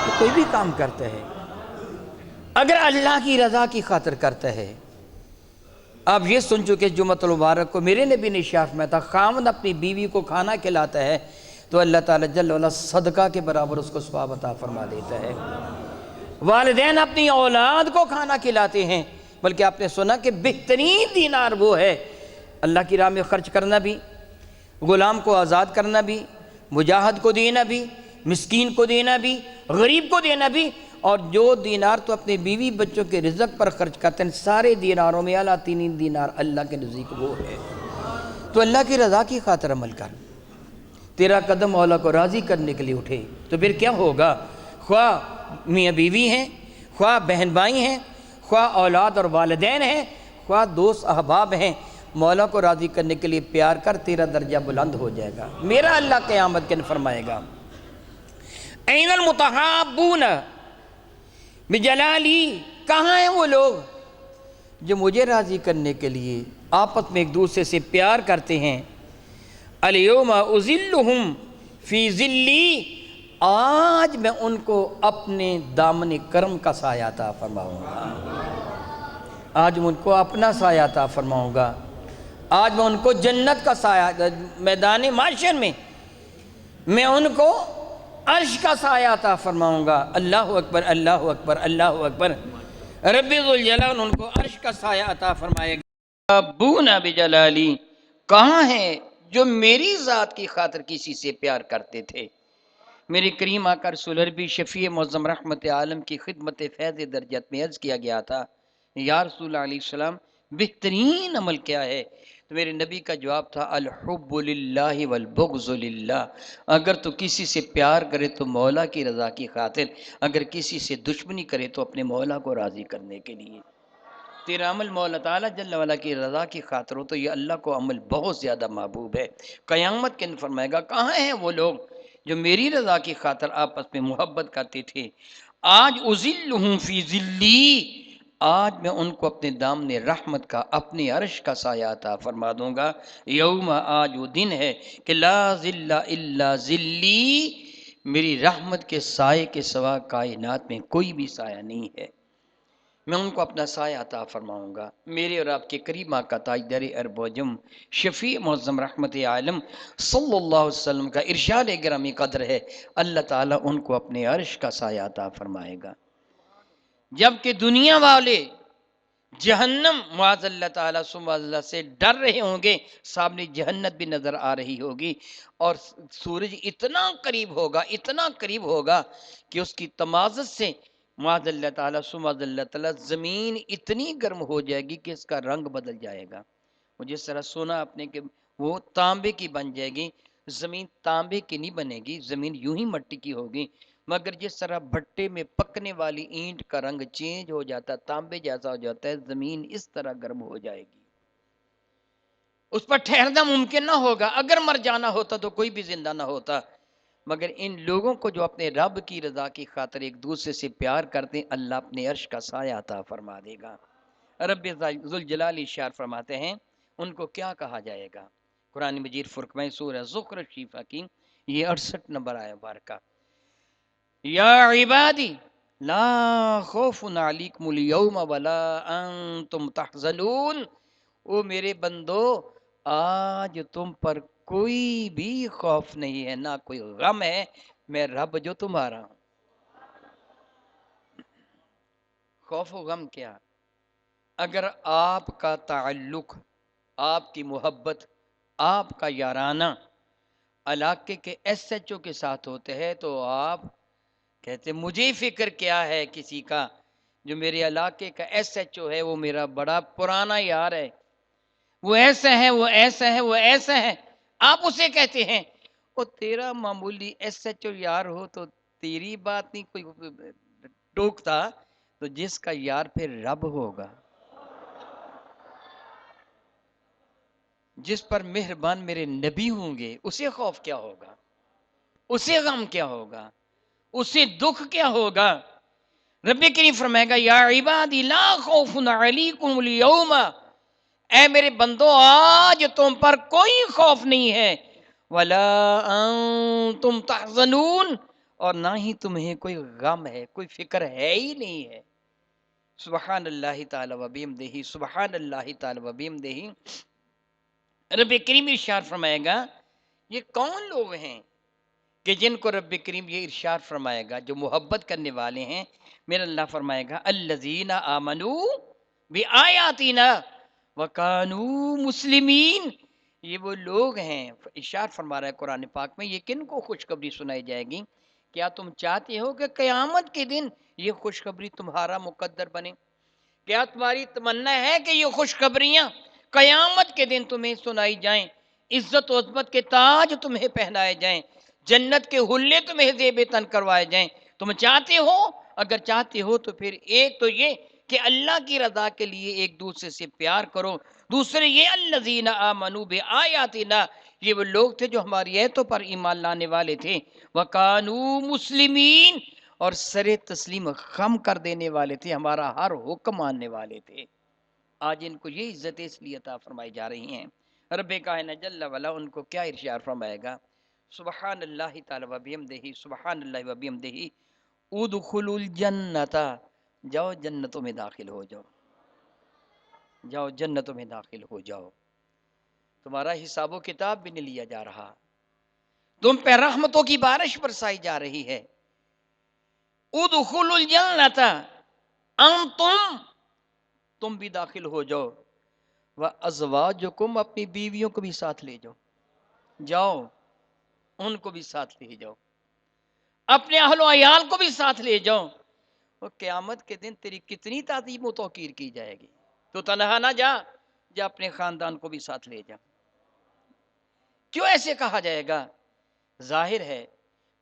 Speaker 1: تو کوئی بھی کام کرتا ہے اگر اللہ کی رضا کی خاطر کرتا ہے۔ آپ یہ سن چکے جمعۃ المبارک کو میرے نبی نے شاف میں تھا، خاوند اپنی بیوی کو کھانا کھلاتا ہے تو اللہ تعالیٰ جل وعلا صدقہ کے برابر اس کو ثواب عطا فرما دیتا ہے۔ والدین اپنی اولاد کو کھانا کھلاتے ہیں، بلکہ آپ نے سنا کہ بہترین دینار وہ ہے اللہ کی راہ میں خرچ کرنا بھی، غلام کو آزاد کرنا بھی، مجاہد کو دینا بھی، مسکین کو دینا بھی، غریب کو دینا بھی، اور جو دینار تو اپنے بیوی بچوں کے رزق پر خرچ کرتے ہیں سارے دیناروں میں اعلیٰ ترین دینار اللہ کے نزدیک وہ ہے۔ تو اللہ کی رضا کی خاطر عمل کر، تیرا قدم مولا کو راضی کرنے کے لیے اٹھے تو پھر کیا ہوگا؟ خواہ میاں بیوی ہیں، خواہ بہن بھائی ہیں، خواہ اولاد اور والدین ہیں، خواہ دوست احباب ہیں، مولا کو راضی کرنے کے لیے پیار کر، تیرا درجہ بلند ہو جائے گا۔ میرا اللہ قیامت کے دن فرمائے گا این المتحابون بجلالی، کہاں ہیں وہ لوگ جو مجھے راضی کرنے کے لیے آپس میں ایک دوسرے سے پیار کرتے ہیں؟ الیوم اذلہم فی ذلی، آج میں ان کو اپنے دامن کرم کا سایہ عطا فرماؤں گا، آج میں ان کو اپنا سایہ عطا فرماؤں گا، آج میں ان کو جنت کا سایہ، میدان محشر میں میں ان کو عرش کا سایہ عطا فرماؤں گا۔ اللہ اکبر، اللہ اکبر، اللہ اکبر۔ رب ذوالجلال ان کو عرش کا سایہ عطا فرمائے گا۔ ابونا بجلالی، کہاں ہیں جو میری ذات کی خاطر کسی سے پیار کرتے تھے؟ میرے کریم آقا رسول عربی شفیع معظم رحمت عالم کی خدمت فیض درجت میں عرض کیا گیا تھا یا رسول اللہ علیہ السلام بہترین عمل کیا ہے؟ تو میرے نبی کا جواب تھا الحب للہ والبغض للہ، اگر تو کسی سے پیار کرے تو مولا کی رضا کی خاطر، اگر کسی سے دشمنی کرے تو اپنے مولا کو راضی کرنے کے لیے۔ تیرا عمل مولا تعالیٰ جل وعلا کی رضا کی خاطر ہو تو یہ اللہ کو عمل بہت زیادہ محبوب ہے۔ قیامت کے دن فرمائے گا کہاں ہیں وہ لوگ جو میری رضا کی خاطر آپس میں محبت کرتے تھے؟ آج اذلہم فی ذلی، آج میں ان کو اپنے دامن رحمت کا، اپنے عرش کا سایہ عطا فرما دوں گا۔ یوم، آج وہ دن ہے کہ لا ذل الا ذلی، میری رحمت کے سائے کے سوا کائنات میں کوئی بھی سایہ نہیں ہے، میں ان کو اپنا سایہ عطا فرماؤں گا۔ میرے اور آپ کے کریم آقا تاجدار ارب و عجم شفیع معظم رحمت عالم صلی اللہ علیہ وسلم کا ارشاد گرامی قدر ہے اللہ تعالیٰ ان کو اپنے عرش کا سایہ عطا فرمائے گا، جبکہ دنیا والے جہنم معاذ اللہ تعالیٰ ثم اللہ سے ڈر رہے ہوں گے، سامنے جہنت بھی نظر آ رہی ہوگی، اور سورج اتنا قریب ہوگا، اتنا قریب ہوگا کہ اس کی تمازت سے معاذ اللہ تعالیٰ ثم اللہ تعالیٰ زمین اتنی گرم ہو جائے گی کہ اس کا رنگ بدل جائے گا۔ وہ جس طرح سونا اپنے کہ وہ تانبے کی بن جائے گی، زمین تانبے کی نہیں بنے گی، زمین یوں ہی مٹی کی ہوگی، مگر جس طرح بھٹے میں پکنے والی اینٹ کا رنگ چینج ہو جاتا ہے، تانبے جیسا ہو جاتا ہے، زمین اس طرح گرم ہو جائے گی، اس پر ٹھہرنا ممکن نہ ہوگا۔ اگر مر جانا ہوتا تو کوئی بھی زندہ نہ ہوتا، مگر ان لوگوں کو جو اپنے رب کی رضا کی خاطر ایک دوسرے سے پیار کرتے ہیں، اللہ اپنے عرش کا سایہ عطا فرما دے گا۔ رب ذوالجلال ارشاد فرماتے ہیں ان کو کیا کہا جائے گا؟ قرآن مجید فرقہ سورہ زخرف شریفہ کی یہ 68 نمبر آیت مبارکہ، یا عبادی لا خوف علیکم الیوم ولا انتم تحزنون، او میرے بندو آج تم پر کوئی بھی خوف نہیں ہے، نہ کوئی غم ہے، میں رب جو تمہارا ہوں۔ خوف و غم کیا؟ اگر آپ کا تعلق، آپ کی محبت، آپ کا یارانہ علاقے کے ایس ایچ او کے ساتھ ہوتے ہیں تو آپ کہتے مجھے فکر کیا ہے کسی کا، جو میرے علاقے کا ایس ایچ او ہے وہ میرا بڑا پرانا یار ہے، وہ ایسا ہے، وہ ایسا ہے، وہ ایسا ہے، آپ اسے کہتے ہیں۔ وہ تیرا معمولی ایس ایچ او یار ہو تو تیری بات نہیں کوئی ٹوکتا، تو جس کا یار پھر رب ہوگا، جس پر مہربان میرے نبی ہوں گے، اسے خوف کیا ہوگا، اسے غم کیا ہوگا، اسے دکھ کیا ہوگا؟ رب کریم فرمائے گا یا عبادی لا خوف علیکم اليوم، اے میرے بندو آج تم پر کوئی خوف نہیں ہے، ولا انتم تحزنون، اور نہ ہی تمہیں کوئی غم ہے، کوئی فکر ہے ہی نہیں ہے۔ سبحان اللہ تعالی و بحمدہ، سبحان اللہ تعالی و بحمدہ۔ رب کریم ارشاد فرمائے گا یہ کون لوگ ہیں کہ جن کو رب کریم یہ ارشاد فرمائے گا، جو محبت کرنے والے ہیں؟ میرا اللہ فرمائے گا الذین آمنوا بآیاتنا وکانوا مسلمین، یہ وہ لوگ ہیں، ارشاد فرما رہا ہے قرآن پاک میں، یہ کن کو خوشخبری سنائی جائے گی؟ کیا تم چاہتے ہو کہ قیامت کے دن یہ خوشخبری تمہارا مقدر بنے؟ کیا تمہاری تمنا ہے کہ یہ خوشخبریاں قیامت کے دن تمہیں سنائی جائیں، عزت و عظمت کے تاج تمہیں پہنائے جائیں، جنت کے حلے تمہیں زیب تن کروائے جائیں؟ تم چاہتے ہو؟ اگر چاہتے ہو تو پھر ایک تو یہ کہ اللہ کی رضا کے لیے ایک دوسرے سے پیار کرو، دوسرے یہ الذین آمنوا بآیاتنا، یہ وہ لوگ تھے جو ہماری ایتوں پر ایمان لانے والے تھے، وکانوا مسلمین، اور سر تسلیم خم کر دینے والے تھے، ہمارا ہر حکم ماننے والے تھے۔ آج ان کو یہ عزت اس لیے عطا فرمائی جا رہی ہیں، رب کائنات جل وعلا ان کو کیا ارشاد فرمائے گا؟ سبحان اللہ تعالی و بحمدہ، سبحان اللہ و بحمدہ، ادخلوا الجنت، جاؤ جنتوں میں داخل ہو جاؤ، جاؤ جنتوں میں داخل ہو جاؤ، تمہارا حساب و کتاب بھی نہیں لیا جا رہا، تم پہ رحمتوں کی بارش برسائی جا رہی ہے۔ ادخلوا الجنت، انتم، تم بھی داخل ہو جاؤ، وازواجکم، اپنی بیویوں کو بھی ساتھ لے جاؤ، جاؤ ان کو بھی ساتھ لے جاؤ، اپنے اہل و عیال کو بھی ساتھ لے جاؤ، اور قیامت کے دن تیری کتنی تعظیم و توقیر کی جائے گی۔ تو تنہا نہ جا، جا اپنے خاندان کو بھی ساتھ لے جا۔ کیوں ایسے کہا جائے گا؟ ظاہر ہے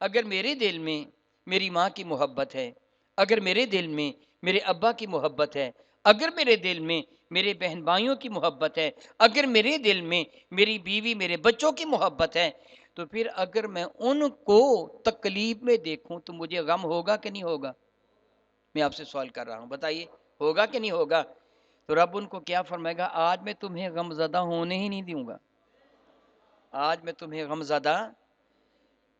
Speaker 1: اگر میرے دل میں میری ماں کی محبت ہے، اگر میرے دل میں میرے ابا کی محبت ہے، اگر میرے دل میں میرے بہن بھائیوں کی محبت ہے، اگر میرے دل میں میری بیوی میرے بچوں کی محبت ہے، تو پھر اگر میں ان کو تکلیف میں دیکھوں تو مجھے غم ہوگا کہ نہیں ہوگا؟ میں آپ سے سوال کر رہا ہوں، بتائیے ہوگا کہ نہیں ہوگا؟ تو رب ان کو کیا فرمائے گا؟ آج میں تمہیں غم زدہ ہونے ہی نہیں دوں گا، آج میں تمہیں غم زدہ۔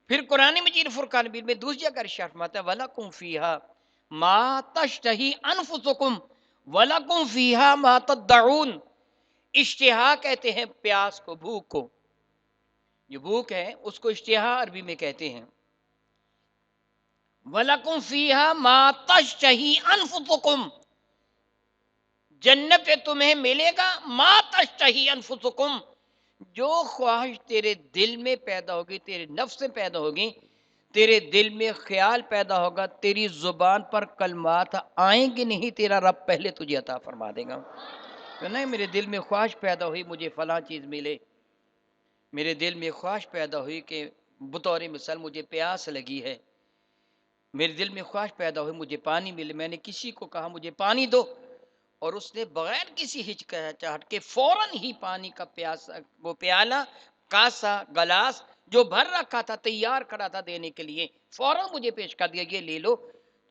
Speaker 1: پھر قرآن مجید فرقان حمید میں دوسری جگہ ارشاد فرماتا ہے وَلَكُمْ فِيهَا مَا تَشْتَهِي أَنفُسُكُمْ وَلَكُمْ فِيهَا مَا تَدَّعُونَ، اشتہا کہتے ہیں پیاس کو، بھوک کو، جو بھوک ہے اس کو اشتہا عربی میں کہتے ہیں۔ وَلَكُمْ فِيهَا مَا تَشْتَهِي أَنفُسُكُمْ، جنت میں تمہیں ملے گا ما تشتہی انفسکم، جو خواہش تیرے دل میں پیدا ہوگی، تیرے نفس میں پیدا ہوگی، تیرے دل میں خیال پیدا ہوگا، تیری زبان پر کلمات آئیں گے نہیں، تیرا رب پہلے تجھے عطا فرما دے گا۔ تو نہیں میرے دل میں خواہش پیدا ہوئی مجھے فلاں چیز ملے، میرے دل میں خواہش پیدا ہوئی کہ بطور مثال مجھے پیاس لگی ہے، میرے دل میں خواہش پیدا ہوئی مجھے پانی ملے، میں نے کسی کو کہا مجھے پانی دو، اور اس نے بغیر کسی ہچکچاہٹ کے فوراً ہی پانی کا پیاسا وہ پیالہ، کاسا، گلاس جو بھر رکھا تھا تیار کھڑا تھا دینے کے لیے، فوراً مجھے پیش کر دیا یہ لے لو،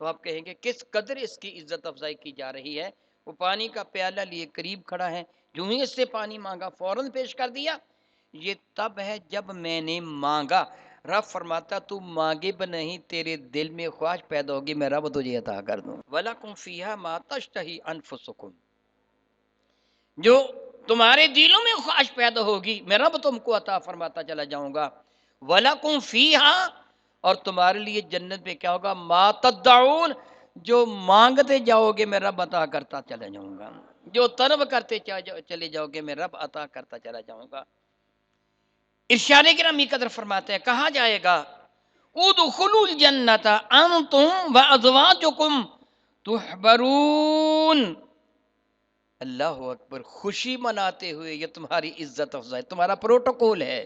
Speaker 1: تو آپ کہیں گے کس قدر اس کی عزت افزائی کی جا رہی ہے۔ وہ پانی کا پیالہ لیے قریب کھڑا ہے، جو ہی اس سے پانی مانگا فوراً پیش کر دیا۔ یہ تب ہے جب میں نے مانگا، رب فرماتا تو مانگے بھی نہیں، تیرے دل میں خواہش پیدا ہوگی، میں رب تجھے عطا کر دوں. وَلَكُمْ فِيهَا مَا تَشْتَهِي أَنفُسُكُمْ، جو تمہارے دلوں میں خواہش پیدا ہوگی میں رب تم کو عطا فرماتا چلا جاؤں گا. وَلَكُمْ فِيهَا، اور تمہارے لیے جنت میں کیا ہوگا، مَا تَدَّعُونَ، جو مانگتے جاؤ گے میں رب عطا کرتا چلا جاؤں گا، جو طلب کرتے چلے جاؤ گے میں رب عطا کرتا چلا جاؤں گا. ارشاد گرامی قدر فرماتے ہیں کہا جائے گا ادخلوا الجنت انتم وازواجکم تحبرون. اللہ اکبر، خوشی مناتے ہوئے یہ تمہاری عزت افزائی، تمہارا پروٹوکول ہے،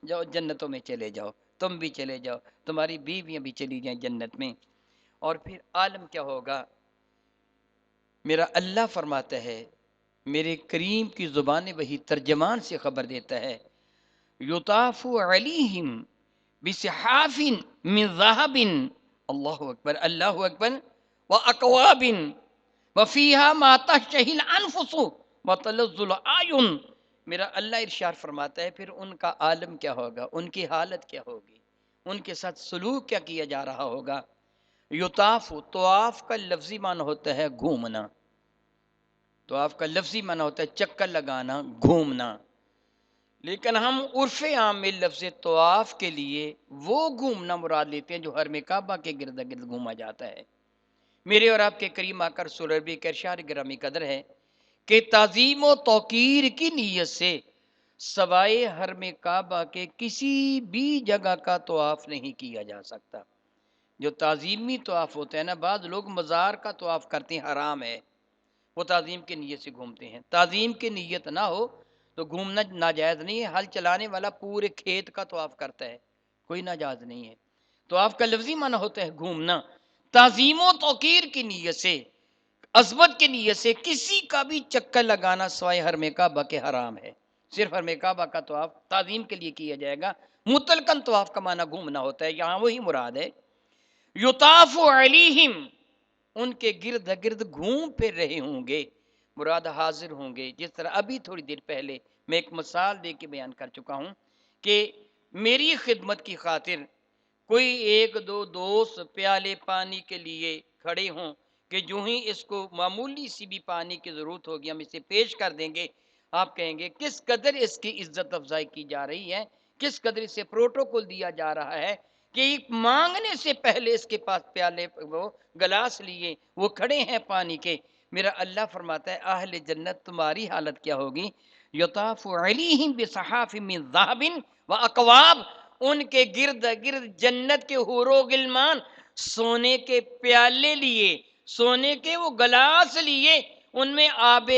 Speaker 1: جاؤ جنتوں میں چلے جاؤ، تم بھی چلے جاؤ، تمہاری بیویاں بھی چلی جائیں جنت میں. اور پھر عالم کیا ہوگا، میرا اللہ فرماتا ہے، میرے کریم کی زبان وہی ترجمان سے خبر دیتا ہے، یطاف علیہم بصحاف من ذہب، اللہ اکبر اللہ اکبر، واکواب وفیہا ما تشتہی الانفس وتلذ الاعین. میرا اللہ ارشاد فرماتا ہے پھر ان کا عالم کیا ہوگا، ان کی حالت کیا ہوگی، ان کے ساتھ سلوک کیا جا رہا ہوگا. یطاف، طواف کا لفظی معنی ہوتا ہے گھومنا، طواف کا لفظی معنی ہوتا ہے چکر لگانا، گھومنا، لیکن ہم عرف عام میں لفظ طواف کے لیے وہ گھومنا مراد لیتے ہیں جو حرم کعبہ کے گرد گرد گھوما جاتا ہے. میرے اور آپ کے کریم آقا رسول ربی کا ارشاد گرامی قدر ہے کہ تعظیم و توقیر کی نیت سے سوائے حرم کعبہ کے کسی بھی جگہ کا طواف نہیں کیا جا سکتا. جو تعظیمی طواف ہوتا ہے نا، بعض لوگ مزار کا طواف کرتے ہیں، حرام ہے، وہ تعظیم کی نیت سے گھومتے ہیں. تعظیم کی نیت نہ ہو تو گھومنا ناجائز نہیں ہے. ہل چلانے والا پورے کھیت کا طواف کرتا ہے، کوئی ناجائز نہیں ہے. طواف کا لفظی معنی ہوتا ہے گھومنا. تعظیم و توقیر کی نیت سے، عظمت کی نیت سے کسی کا بھی چکر لگانا سوائے حرم کعبہ کے حرام ہے. صرف حرم کعبہ کا طواف تعظیم کے لیے کیا جائے گا. مطلقاً طواف کا معنی گھومنا ہوتا ہے، یہاں وہی مراد ہے. یطاف علیہم، ان کے گرد گرد گھوم پھر رہے ہوں گے، مراد حاضر ہوں گے. جس طرح ابھی تھوڑی دیر پہلے میں ایک مثال دے کے بیان کر چکا ہوں کہ میری خدمت کی خاطر کوئی ایک دو دوست پیالے پانی کے لیے کھڑے ہوں کہ جو ہی اس کو معمولی سی بھی پانی کی ضرورت ہوگی ہم اسے پیش کر دیں گے، آپ کہیں گے کس قدر اس کی عزت افزائی کی جا رہی ہے، کس قدر اسے پروٹوکول دیا جا رہا ہے کہ مانگنے سے پہلے اس کے پاس پیالے وہ گلاس لیے وہ کھڑے ہیں پانی کے. میرا اللہ فرماتا ہے اہل جنت تمہاری حالت کیا ہوگی، یطاف علیہم بصحاف من ذہب واکواب، ان کے گرد گرد جنت کے حور و غلمان سونے کے پیالے لیے، سونے کے وہ گلاس لیے، ان میں آب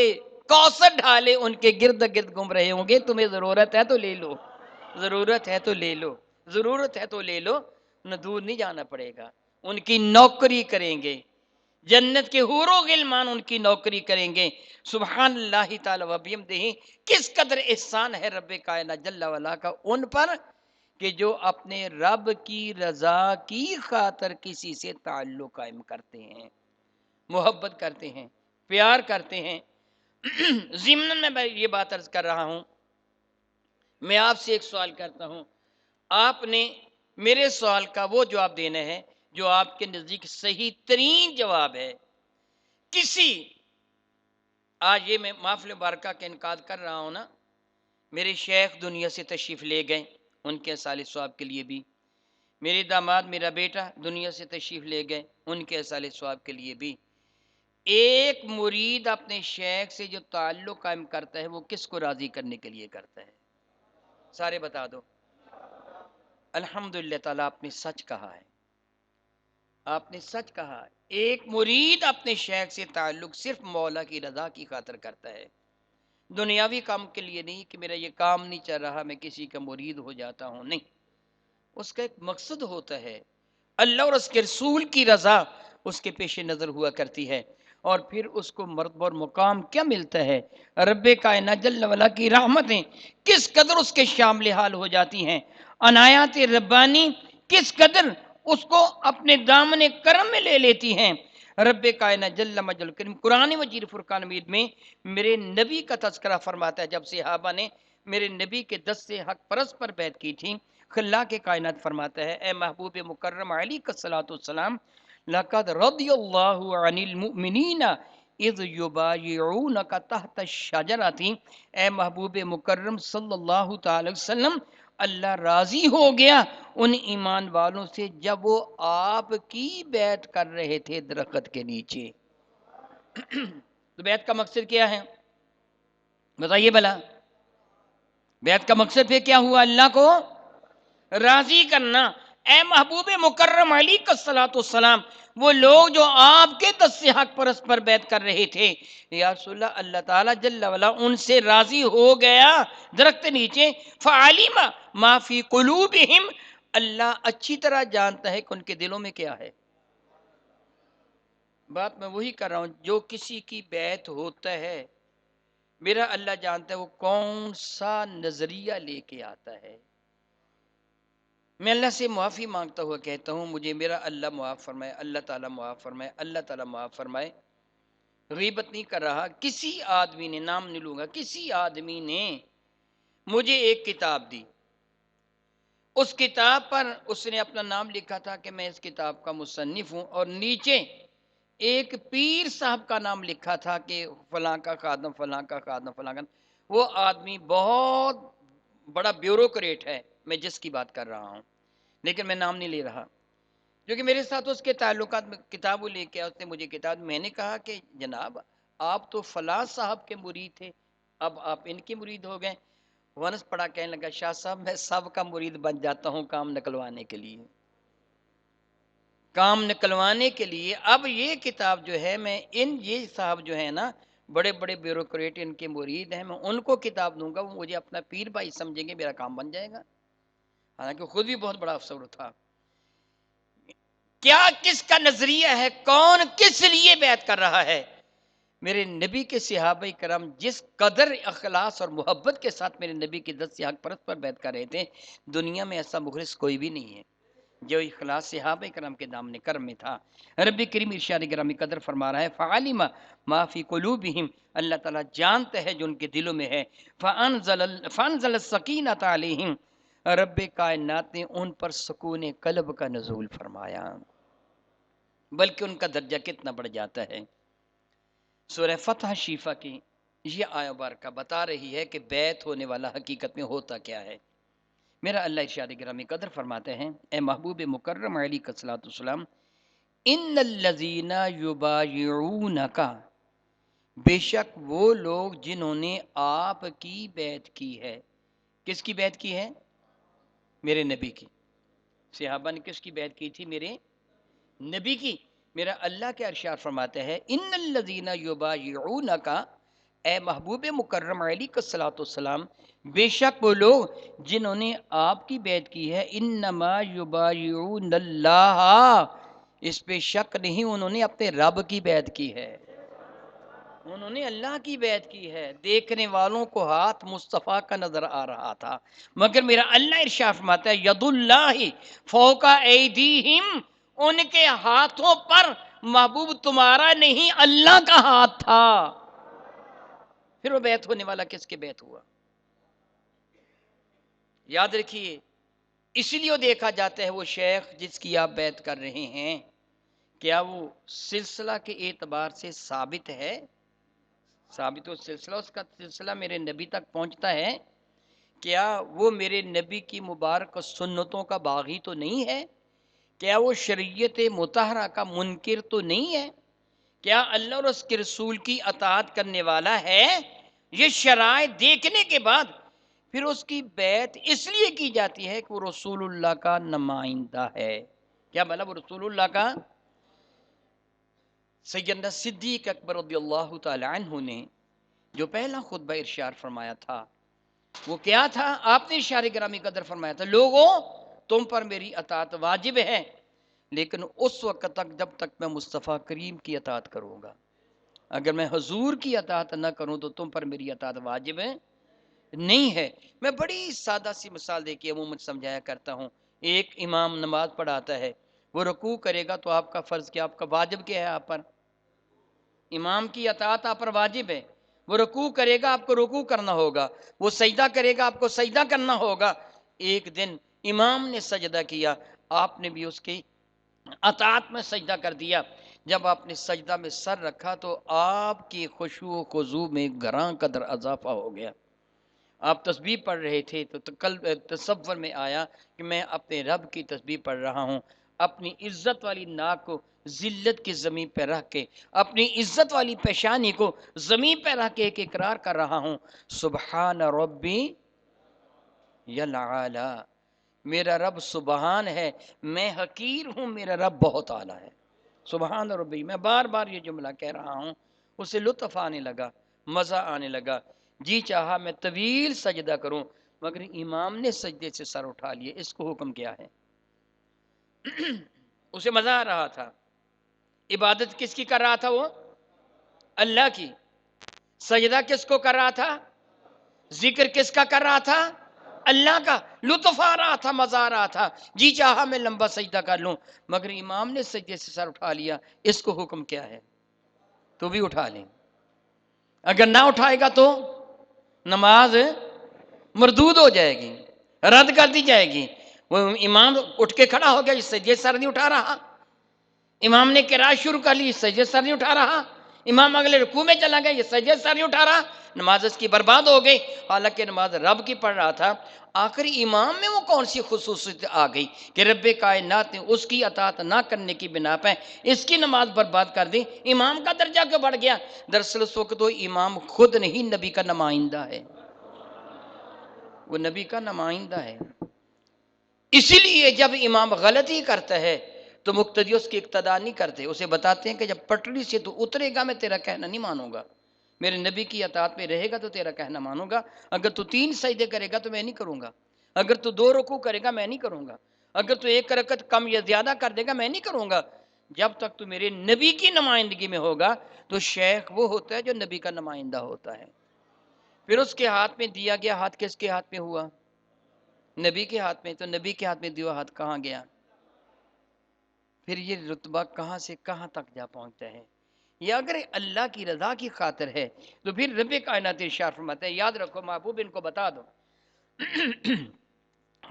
Speaker 1: کوثر ڈھالے ان کے گرد گرد گھوم رہے ہوں گے. تمہیں ضرورت ہے تو لے لو، ضرورت ہے تو لے لو، ضرورت ہے تو لے لو، نہ دور نہیں جانا پڑے گا. ان کی نوکری کریں گے، جنت کے حور و غلمان ان کی نوکری کریں گے. سبحان اللہ تعالی و بحمدہ، کس قدر احسان ہے رب کائنات جل وعلا کا ان پر کہ جو اپنے رب کی رضا کی خاطر کسی سے تعلق قائم کرتے ہیں، محبت کرتے ہیں، پیار کرتے ہیں. ضمن میں یہ بات عرض کر رہا ہوں، میں آپ سے ایک سوال کرتا ہوں، آپ نے میرے سوال کا وہ جواب دینا ہے جو آپ کے نزدیک صحیح ترین جواب ہے. کسی آج یہ میں محفل مبارکہ کا انعقاد کر رہا ہوں نا، میرے شیخ دنیا سے تشریف لے گئے، ان کے سال ثواب کے لیے بھی. میرے داماد میرا بیٹا دنیا سے تشریف لے گئے، ان کے سال ثواب کے لیے بھی. ایک مرید اپنے شیخ سے جو تعلق قائم کرتا ہے وہ کس کو راضی کرنے کے لیے کرتا ہے؟ سارے بتا دو. الحمدللہ تعالیٰ آپ نے سچ کہا ہے، آپ نے سچ کہا. ایک مرید اپنے شیخ سے تعلق صرف مولا کی رضا کی خاطر کرتا ہے، دنیاوی کام کے لیے نہیں کہ میرا یہ کام نہیں چل رہا میں کسی کا مرید ہو جاتا ہوں، نہیں. اس کا ایک مقصد ہوتا ہے، اللہ اور اس کے رسول کی رضا اس کے پیش نظر ہوا کرتی ہے. اور پھر اس کو مرتبہ اور مقام کیا ملتا ہے، رب کائنات جل وعلا کی رحمتیں کس قدر اس کے شامل حال ہو جاتی ہیں، عنایات ربانی کس قدر اس کو اپنے دامن کرم میں لے لیتی ہیں. رب کائنات جل مجل کریم قرآن مجید فرقان مجید میں میرے نبی کا تذکرہ فرماتا ہے. جب صحابہ نے میرے نبی کے دست حق پرست پر بیعت کی تھی۔ اللہ کے کائنات فرماتا ہے اے محبوب مکرم علیہ الصلوۃ والسلام لقد رضی اللہ عن المؤمنین اذ یبایعونک تحت الشجرۃ، اے محبوب مکرم صلی اللہ تعالی وسلم اللہ راضی ہو گیا ان ایمان والوں سے جب وہ آپ کی بیعت کر رہے تھے درخت کے نیچے۔ تو بیعت کا مقصد کیا ہے بتائیے بھلا؟ بیعت کا مقصد پھر کیا ہوا؟ اللہ کو راضی کرنا۔ اے محبوب مکرم علیہ الصلوۃ والسلام وہ لوگ جو آپ کے دست حق پرست پر بیعت کر رہے تھے، یا رسول اللہ اللہ تعالیٰ جل وعلا ان سے راضی ہو گیا درخت نیچے۔ فعلم ما فی قلوبہم، اللہ اچھی طرح جانتا ہے کہ ان کے دلوں میں کیا ہے۔ بات میں وہی کر رہا ہوں، جو کسی کی بیعت ہوتا ہے میرا اللہ جانتا ہے وہ کون سا نظریہ لے کے آتا ہے۔ میں اللہ سے معافی مانگتا ہوا کہتا ہوں مجھے میرا اللہ معاف فرمائے، اللہ تعالیٰ معاف فرمائے، اللہ تعالیٰ معاف فرمائے۔ غیبت نہیں کر رہا، کسی آدمی نے، نام نہیں لوں گا، کسی آدمی نے مجھے ایک کتاب دی، اس کتاب پر اس نے اپنا نام لکھا تھا کہ میں اس کتاب کا مصنف ہوں، اور نیچے ایک پیر صاحب کا نام لکھا تھا کہ فلاں کا خادم، فلاں کا خادم، فلاں کا۔ وہ آدمی بہت بڑا بیوروکریٹ ہے، میں جس کی بات کر رہا ہوں، لیکن میں نام نہیں لے رہا، کیونکہ میرے ساتھ اس کے تعلقات میں کتاب لے کے اس نے مجھے کتاب، میں نے کہا کہ جناب آپ تو فلاں صاحب کے مرید تھے، اب آپ ان کے مرید ہو گئے۔ ونس پڑا کہنے لگا شاہ صاحب میں سب کا مرید بن جاتا ہوں کام نکلوانے کے لیے، کام نکلوانے کے لیے۔ اب یہ کتاب جو ہے میں یہ صاحب جو ہے نا بڑے بڑے بیوروکریٹ ان کے مرید ہیں، میں ان کو کتاب دوں گا، وہ مجھے اپنا پیر بھائی سمجھیں گے، میرا کام بن جائے گا، حالانکہ خود بھی بہت بڑا افسر تھا۔ کیا کس کا نظریہ ہے؟ کون کس لیے بیعت کر رہا ہے؟ میرے نبی کے صحابہ کرام جس قدر اخلاص اور محبت کے ساتھ میرے نبی کے دست حق پرست پر بیعت کر رہے تھے، دنیا میں ایسا مخلص کوئی بھی نہیں ہے جو اخلاص صحابہ کرام کے دامن کرم میں تھا۔ رب کریم ارشاد گرامی قدر فرما رہا ہے فعلم ما فی قلوبہم، اللہ تعالیٰ جانتا ہے جو ان کے دلوں میں ہے۔ فانزل السکینۃ علیہم، رب کائنات نے ان پر سکون قلب کا نزول فرمایا، بلکہ ان کا درجہ کتنا بڑھ جاتا ہے۔ سورہ فتح شیفہ کی یہ آیہ مبارکہ بتا رہی ہے کہ بیعت ہونے والا حقیقت میں ہوتا کیا ہے۔ میرا اللہ ارشاد گرامی قدر فرماتے ہیں اے محبوب مکرم علیہ الصلوۃ والسلام ان الذین یبایعونک، بے شک وہ لوگ جنہوں نے آپ کی بیعت کی ہے۔ کس کی بیعت کی ہے؟ میرے نبی کی۔ صحابہ نے کس کی بیعت کی تھی؟ میرے نبی کی۔ میرا اللہ کے ارشاد فرماتا ہے ان الذین یبایعونک، اے محبوب مکرم علیہ الصلوۃ والسلام بے شک وہ لوگ جنہوں نے آپ کی بیعت کی ہے، انما یبایعون اللہ، اس پہ شک نہیں انہوں نے اپنے رب کی بیعت کی ہے، انہوں نے اللہ کی بیعت کی ہے۔ دیکھنے والوں کو ہاتھ مصطفیٰ کا نظر آ رہا تھا، مگر میرا اللہ ارشاد فرماتا ہے ید اللہ فوق ایدیہم، ان کے ہاتھوں پر محبوب تمہارا نہیں اللہ کا ہاتھ تھا۔ پھر وہ بیعت ہونے والا کس کے بیعت ہوا؟ یاد رکھیے، اس لیے دیکھا جاتا ہے وہ شیخ جس کی آپ بیعت کر رہے ہیں کیا وہ سلسلہ کے اعتبار سے ثابت ہے؟ ثابت ہو سلسلہ، اس کا سلسلہ میرے نبی تک پہنچتا ہے؟ کیا وہ میرے نبی کی مبارک سنتوں کا باغی تو نہیں ہے؟ کیا وہ شریعت مطہرہ کا منکر تو نہیں ہے؟ کیا اللہ اور اس کے رسول کی اطاعت کرنے والا ہے؟ یہ شرائط دیکھنے کے بعد پھر اس کی بیعت اس لیے کی جاتی ہے کہ وہ رسول اللہ کا نمائندہ ہے۔ کیا مطلب وہ رسول اللہ کا؟ سیدنا صدیق اکبر رضی اللہ تعالی عنہ نے جو پہلا خطبہ ارشاد فرمایا تھا وہ کیا تھا؟ آپ نے ارشاد گرامی قدر فرمایا تھا لوگوں تم پر میری اطاعت واجب ہے، لیکن اس وقت تک جب تک میں مصطفیٰ کریم کی اطاعت کروں گا، اگر میں حضور کی اطاعت نہ کروں تو تم پر میری اطاعت واجب ہے نہیں ہے۔ میں بڑی سادہ سی مثال دے کے عموماً سمجھایا کرتا ہوں۔ ایک امام نماز پڑھاتا ہے، وہ رکوع کرے گا تو آپ کا فرض کیا، آپ کا واجب کیا ہے؟ آپ پر امام کی اطاعت آپ پر واجب ہے۔ وہ رکوع کرے گا آپ کو رکوع کرنا ہوگا، وہ سجدہ کرے گا آپ کو سجدہ کرنا ہوگا۔ ایک دن امام نے سجدہ کیا، آپ نے بھی اس کی اطاعت میں سجدہ کر دیا۔ جب آپ نے سجدہ میں سر رکھا تو آپ کی خشوع و خضوع میں گراں قدر اضافہ ہو گیا۔ آپ تسبیح پڑھ رہے تھے تو تصور میں آیا کہ میں اپنے رب کی تسبیح پڑھ رہا ہوں، اپنی عزت والی ناک کو ذلت کی زمین پہ رکھ کے، اپنی عزت والی پیشانی کو زمین پہ رکھ کے ایک اقرار کر رہا ہوں، سبحان ربی یلعلا، میرا رب سبحان ہے، میں حقیر ہوں، میرا رب بہت اعلیٰ ہے۔ سبحان ربی، میں بار بار یہ جملہ کہہ رہا ہوں، اسے لطف آنے لگا، مزہ آنے لگا، جی چاہا میں طویل سجدہ کروں، مگر امام نے سجدے سے سر اٹھا لیے، اس کو حکم کیا ہے؟ اسے مزہ آ رہا تھا۔ عبادت کس کی کر رہا تھا وہ؟ اللہ کی۔ سجدہ کس کو کر رہا تھا؟ ذکر کس کا کر رہا تھا؟ اللہ کا۔ لطف آ رہا تھا، مزہ آ رہا تھا، جی چاہا میں لمبا سجدہ کر لوں، مگر امام نے سجدے سے سر اٹھا لیا، اس کو حکم کیا ہے؟ تو بھی اٹھا لیں، اگر نہ اٹھائے گا تو نماز مردود ہو جائے گی، رد کر دی جائے گی۔ وہ امام اٹھ کے کھڑا ہو گیا، اس سجدے سے سر نہیں اٹھا رہا، امام نے قرات شروع کر لی، اس سجدے سے سر نہیں اٹھا رہا، امام اگلے رکوع میں چلا گیا، یہ سجدے سے سر نہیں اٹھا رہا، نماز اس کی برباد ہو گئی، حالانکہ نماز رب کی پڑھ رہا تھا۔ آخر امام میں وہ کون سی خصوصیت آ گئی کہ رب کائنات نے اس کی اطاعت نہ کرنے کی بنا پہ اس کی نماز برباد کر دی؟ امام کا درجہ کیوں بڑھ گیا؟ دراصل اس وقت وہ امام خود نہیں، نبی کا نمائندہ ہے، وہ نبی کا نمائندہ ہے۔ اسی لیے جب امام غلطی کرتا ہے تو مقتدی اس کی اقتداء نہیں کرتے، اسے بتاتے ہیں کہ جب پٹڑی سے تو اترے گا میں تیرا کہنا نہیں مانوں گا، میرے نبی کی اطاعت میں رہے گا تو تیرا کہنا مانوں گا، اگر تو 3 سجدے کرے گا تو میں نہیں کروں گا، اگر تو 2 رکوع کرے گا میں نہیں کروں گا، اگر تو 1 رکعت کم یا زیادہ کر دے گا میں نہیں کروں گا۔ جب تک تو میرے نبی کی نمائندگی میں ہوگا تو شیخ وہ ہوتا ہے جو نبی کا نمائندہ ہوتا ہے۔ پھر اس کے ہاتھ میں دیا گیا ہاتھ کس کے ہاتھ میں ہوا؟ نبی کے ہاتھ میں، تو نبی کے ہاتھ میں دیا ہاتھ کہاں گیا؟ پھر یہ رتبہ کہاں سے کہاں تک جا پہنچتا ہے؟ یہ اگر اللہ کی رضا کی خاطر ہے تو پھر رب کائنات ارشاد فرماتا ہے، یاد رکھو محبوب، ان کو بتا دو،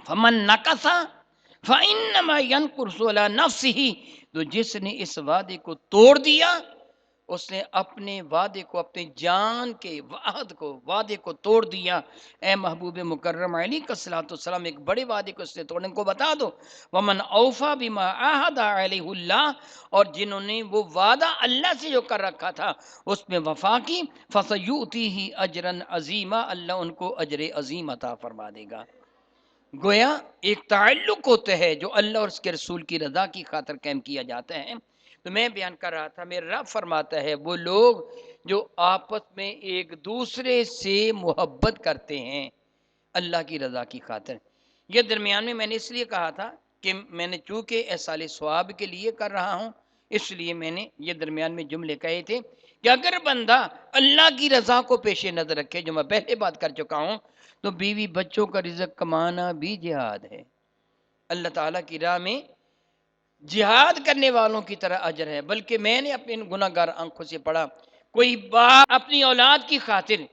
Speaker 1: فمن نقص فانما ينقص على نفسه، تو جس نے اس وعدے کو توڑ دیا اس نے اپنے وعدے کو، اپنے جان کے وعد کو، وعدے کو توڑ دیا۔ اے محبوب مکرم علیہ الصلوۃ والسلام، ایک بڑے وعدے کو اس نے توڑنے کو بتا دو۔ ومن اوفى بما عاهد علیہ اللہ، اور جنہوں نے وہ وعدہ اللہ سے جو کر رکھا تھا اس میں وفا کی، فسیؤتیہ اجرا عظیما، اللہ ان کو اجر عظیم عطا فرما دے گا۔ گویا ایک تعلق ہوتا ہے جو اللہ اور اس کے رسول کی رضا کی خاطر قائم کیا جاتا ہے۔ تو میں بیان کر رہا تھا، میرا رب فرماتا ہے وہ لوگ جو آپس میں ایک دوسرے سے محبت کرتے ہیں اللہ کی رضا کی خاطر۔ یہ درمیان میں نے اس لیے کہا تھا کہ میں نے چونکہ احصال ثواب کے لیے کر رہا ہوں، اس لیے میں نے یہ درمیان میں جملے کہے تھے کہ اگر بندہ اللہ کی رضا کو پیش نظر رکھے، جو میں پہلے بات کر چکا ہوں، تو بیوی بچوں کا رزق کمانا بھی جہاد ہے۔ اللہ تعالیٰ کی راہ میں جہاد کرنے والوں کی طرح اجر ہے۔ بلکہ میں نے اپنے گناہ گار آنکھوں سے پڑھا، کوئی باپ اپنی اولاد کی خاطر،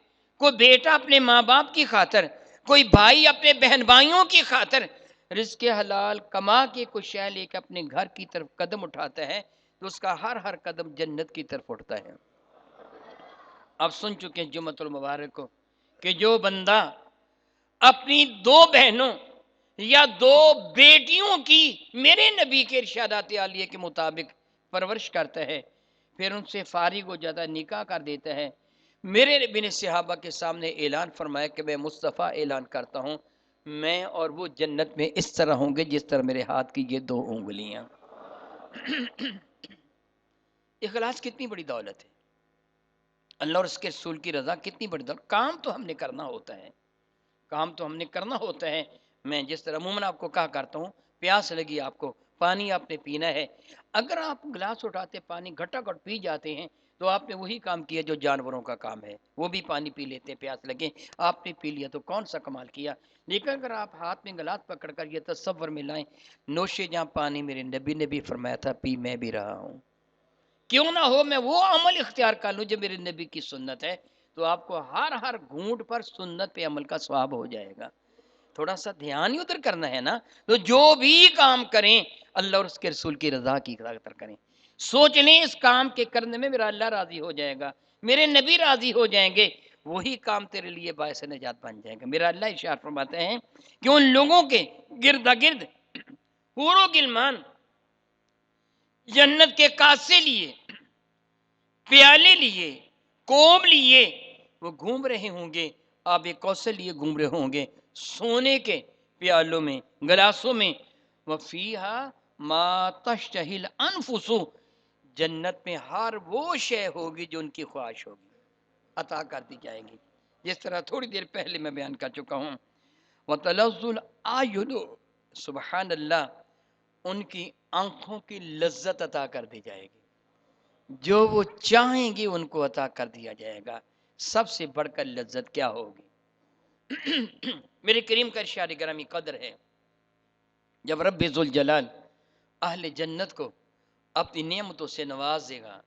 Speaker 1: کوئی بیٹا اپنے ماں باپ کی خاطر، کوئی بھائی اپنے بہن بھائیوں کی خاطر رزق حلال کما کے کچھ شے لے کے اپنے گھر کی طرف قدم اٹھاتا ہے تو اس کا ہر قدم جنت کی طرف اٹھتا ہے۔ آپ سن چکے ہیں جمعۃ المبارک کو کہ جو بندہ اپنی 2 بہنوں یا 2 بیٹیوں کی میرے نبی کے ارشادات عالیہ کے مطابق پرورش کرتا ہے، پھر ان سے فارغ ہو جاتا ہے، نکاح کر دیتا ہے، میرے نبی نے صحابہ کے سامنے اعلان فرمایا کہ میں مصطفیٰ اعلان کرتا ہوں، میں اور وہ جنت میں اس طرح ہوں گے جس طرح میرے ہاتھ کی یہ 2 انگلیاں۔ اخلاص کتنی بڑی دولت ہے، اللہ اور اس کے رسول کی رضا کتنی بڑی دولت۔ کام تو ہم نے کرنا ہوتا ہے، کام تو ہم نے کرنا ہوتا ہے۔ میں جس طرح عموماً آپ کو کہا کرتا ہوں، پیاس لگی آپ کو، پانی آپ نے پینا ہے، اگر آپ گلاس اٹھاتے پانی گھٹا گھٹ پی جاتے ہیں تو آپ نے وہی کام کیا جو جانوروں کا کام ہے، وہ بھی پانی پی لیتے ہیں پیاس لگے، آپ نے پی لیا تو کون سا کمال کیا۔ لیکن اگر آپ ہاتھ میں گلاس پکڑ کر یہ تصور میں لائیں، نوشے جہاں پانی میرے نبی نے بھی فرمایا تھا پی میں بھی رہا ہوں، کیوں نہ ہو میں وہ عمل اختیار کر لوں جو میرے نبی کی سنت ہے، تو آپ کو ہر گھونٹ پر سنت پہ عمل کا ثواب ہو جائے گا. تھوڑا سا دھیان ہی ادھر کرنا ہے نا. تو جو بھی کام کریں اللہ اور اس کے رسول کی رضا کی خاطر کریں. سوچ لیں اس کام کے کرنے میں میرا اللہ راضی ہو جائے گا, میرے نبی راضی ہو جائیں گے, وہی کام تیرے لیے باعث نجات بن جائے گا. میرا اللہ ارشاد فرماتے ہیں کہ ان لوگوں کے گرد گرد حور و غلمان جنت کے کاسے لیے, پیالے لیے, کوم لیے وہ گھوم رہے ہوں گے, آب کوثر لیے گھوم رہے ہوں گے, سونے کے پیالوں میں, گلاسوں میں. وَفِيهَا مَا تَشْتَهِي الْأَنفُسُ, جنت میں ہر وہ شے ہوگی جو ان کی خواہش ہوگی عطا کر دی جائے گی. جس طرح تھوڑی دیر پہلے میں بیان کر چکا ہوں, وَتَلَذُّ الْأَعْيُنُ, سبحان اللہ, ان کی آنکھوں کی لذت عطا کر دی جائے گی, جو وہ چاہیں گی ان کو عطا کر دیا جائے گا. سب سے بڑھ کر لذت کیا ہوگی؟ میرے کریم کا ارشاد گرامی قدر ہے, جب رب ذوالجلال اہل جنت کو اپنی نعمتوں سے نوازے گا,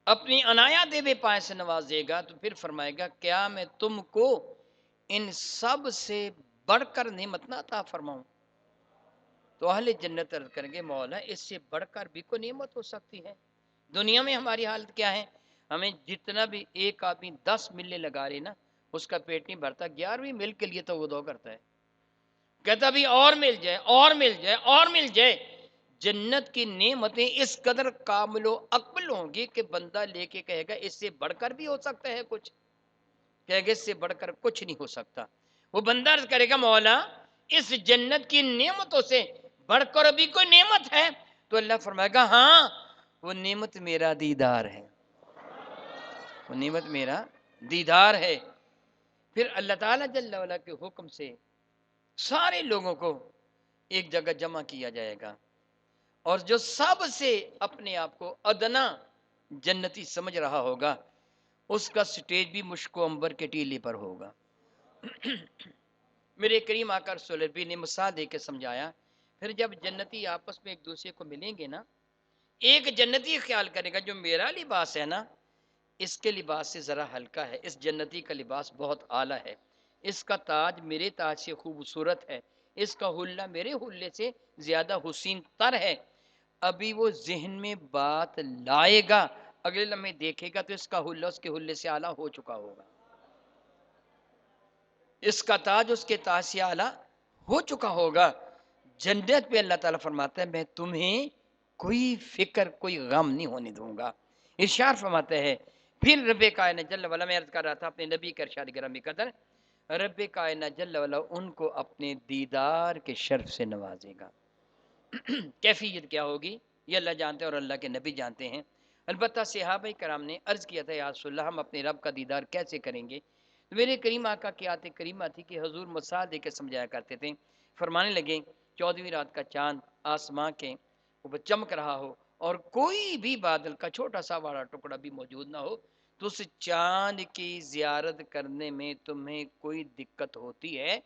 Speaker 1: اپنی عنایا دیوے پائے سے نوازے گا, تو پھر فرمائے گا کیا میں تم کو ان سب سے بڑھ کر نعمت نہ عطا فرماؤں؟ تو اہل جنت عرض کریں گے مولا اس سے بڑھ کر بھی کوئی نعمت ہو سکتی ہے؟ دنیا میں ہماری حالت کیا ہے, ہمیں جتنا بھی ایک آدمی 10 ملے لگا رہے نا, اس کا پیٹ نہیں بھرتا, 11ویں مل کے لیے تو وہ دعا کرتا ہے, کہتا بھی اور مل جائے اور مل جائے اور مل جائے. جنت کی نعمتیں اس قدر کامل و اکمل ہوں گی کہ بندہ لے کے کہے گا اس سے بڑھ کر بھی ہو سکتا ہے کچھ, کہے گا اس سے بڑھ کر کچھ نہیں ہو سکتا. وہ بندہ عرض کرے گا مولا اس جنت کی نعمتوں سے بڑھ کر بھی کوئی نعمت ہے؟ تو اللہ فرمائے گا ہاں, وہ نعمت میرا دیدار ہے, وہ نعمت میرا دیدار ہے. پھر اللہ تعالیٰ جل وعلا کے حکم سے سارے لوگوں کو ایک جگہ جمع کیا جائے گا, اور جو سب سے اپنے آپ کو ادنا جنتی سمجھ رہا ہوگا اس کا سٹیج بھی مشک و عنبر کے ٹیلے پر ہوگا. میرے کریم آقا رسول اللہ نے مثال دے کے سمجھایا, پھر جب جنتی آپس میں ایک دوسرے کو ملیں گے نا, ایک جنتی خیال کرے گا جو میرا لباس ہے نا اس کے لباس سے ذرا ہلکا ہے, اس جنتی کا لباس بہت اعلیٰ ہے, اس کا تاج میرے تاج سے خوبصورت ہے, اس کا حلہ میرے حلے سے زیادہ حسین تر ہے. ابھی وہ ذہن میں بات لائے گا, اگلے لمحے دیکھے گا تو اس کا حلہ اس کے حلے سے اعلیٰ ہو چکا ہوگا, اس کا تاج اس کے تاج سے اعلیٰ ہو چکا ہوگا. جنت پہ اللہ تعالیٰ فرماتا ہے میں تمہیں کوئی فکر کوئی غم نہیں ہونے دوں گا. ارشاد فرماتا ہے پھر رب کائنات جل وعلا, میں عرض کر رہا تھا اپنے نبی کا ارشاد گرامی قدر, رب کائنات جل وعلا ان کو اپنے دیدار کے شرف سے نوازے گا. کیفیت کیا ہوگی یہ اللہ جانتے ہیں اور اللہ کے نبی جانتے ہیں. البتہ صحابہ کرام نے عرض کیا تھا یا رسول اللہ ہم اپنے رب کا دیدار کیسے کریں گے؟ تو میرے کریم آقا کی آیت کریمہ تھی کہ حضور مثال دے کے سمجھایا کرتے تھے. فرمانے لگے 14ویں رات کا چاند آسمان کے اوپر چمک رہا ہو اور کوئی بھی بادل کا چھوٹا سا بڑا ٹکڑا بھی موجود نہ ہو, تو اس چاند کی زیارت کرنے میں تمہیں کوئی دقت ہوتی ہے؟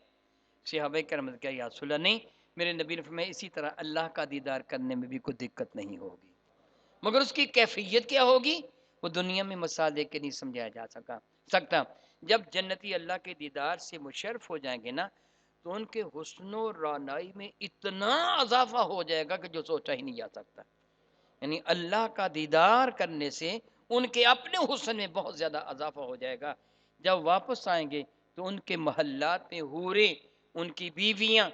Speaker 1: صحابہ کرام نے کہا یا رسول اللہ نہیں. میرے نبی نے فرمایا اسی طرح اللہ کا دیدار کرنے میں بھی کوئی دقت نہیں ہوگی, مگر اس کی کیفیت کیا ہوگی وہ دنیا میں مثال دے کے نہیں سمجھایا جا سکتا. جب جنتی اللہ کے دیدار سے مشرف ہو جائیں گے نا تو ان کے حسن و رعنائی میں اتنا اضافہ ہو جائے گا کہ جو سوچا ہی نہیں جا سکتا. یعنی اللہ کا دیدار کرنے سے ان کے اپنے حسن میں بہت زیادہ اضافہ ہو جائے گا. جب واپس آئیں گے تو ان کے محلات میں حوریں, ان کی بیویاں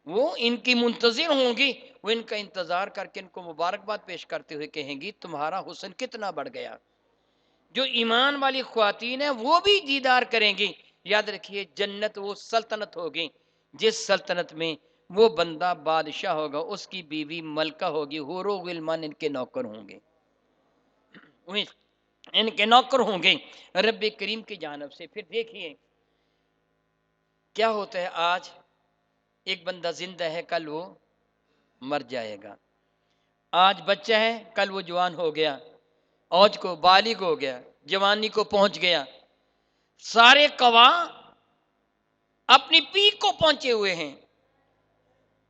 Speaker 1: وہ ان کی منتظر ہوں گی, وہ ان کا انتظار کر کے ان کو مبارکباد پیش کرتے ہوئے کہیں گی تمہارا حسن کتنا بڑھ گیا. جو ایمان والی خواتین ہیں وہ بھی دیدار کریں گی. یاد رکھیے جنت وہ سلطنت ہوگی جس سلطنت میں وہ بندہ بادشاہ ہوگا, اس کی بیوی ملکہ ہوگی, حور و غلمان ان کے نوکر ہوں گے, ان کے نوکر ہوں گے رب کریم کی جانب سے. پھر دیکھیے کیا ہوتا ہے, آج ایک بندہ زندہ ہے کل وہ مر جائے گا, آج بچہ ہے کل وہ جوان ہو گیا, اوج کو بالغ ہو گیا, جوانی کو پہنچ گیا. سارے قواں اپنی پیک کو پہنچے ہوئے ہیں,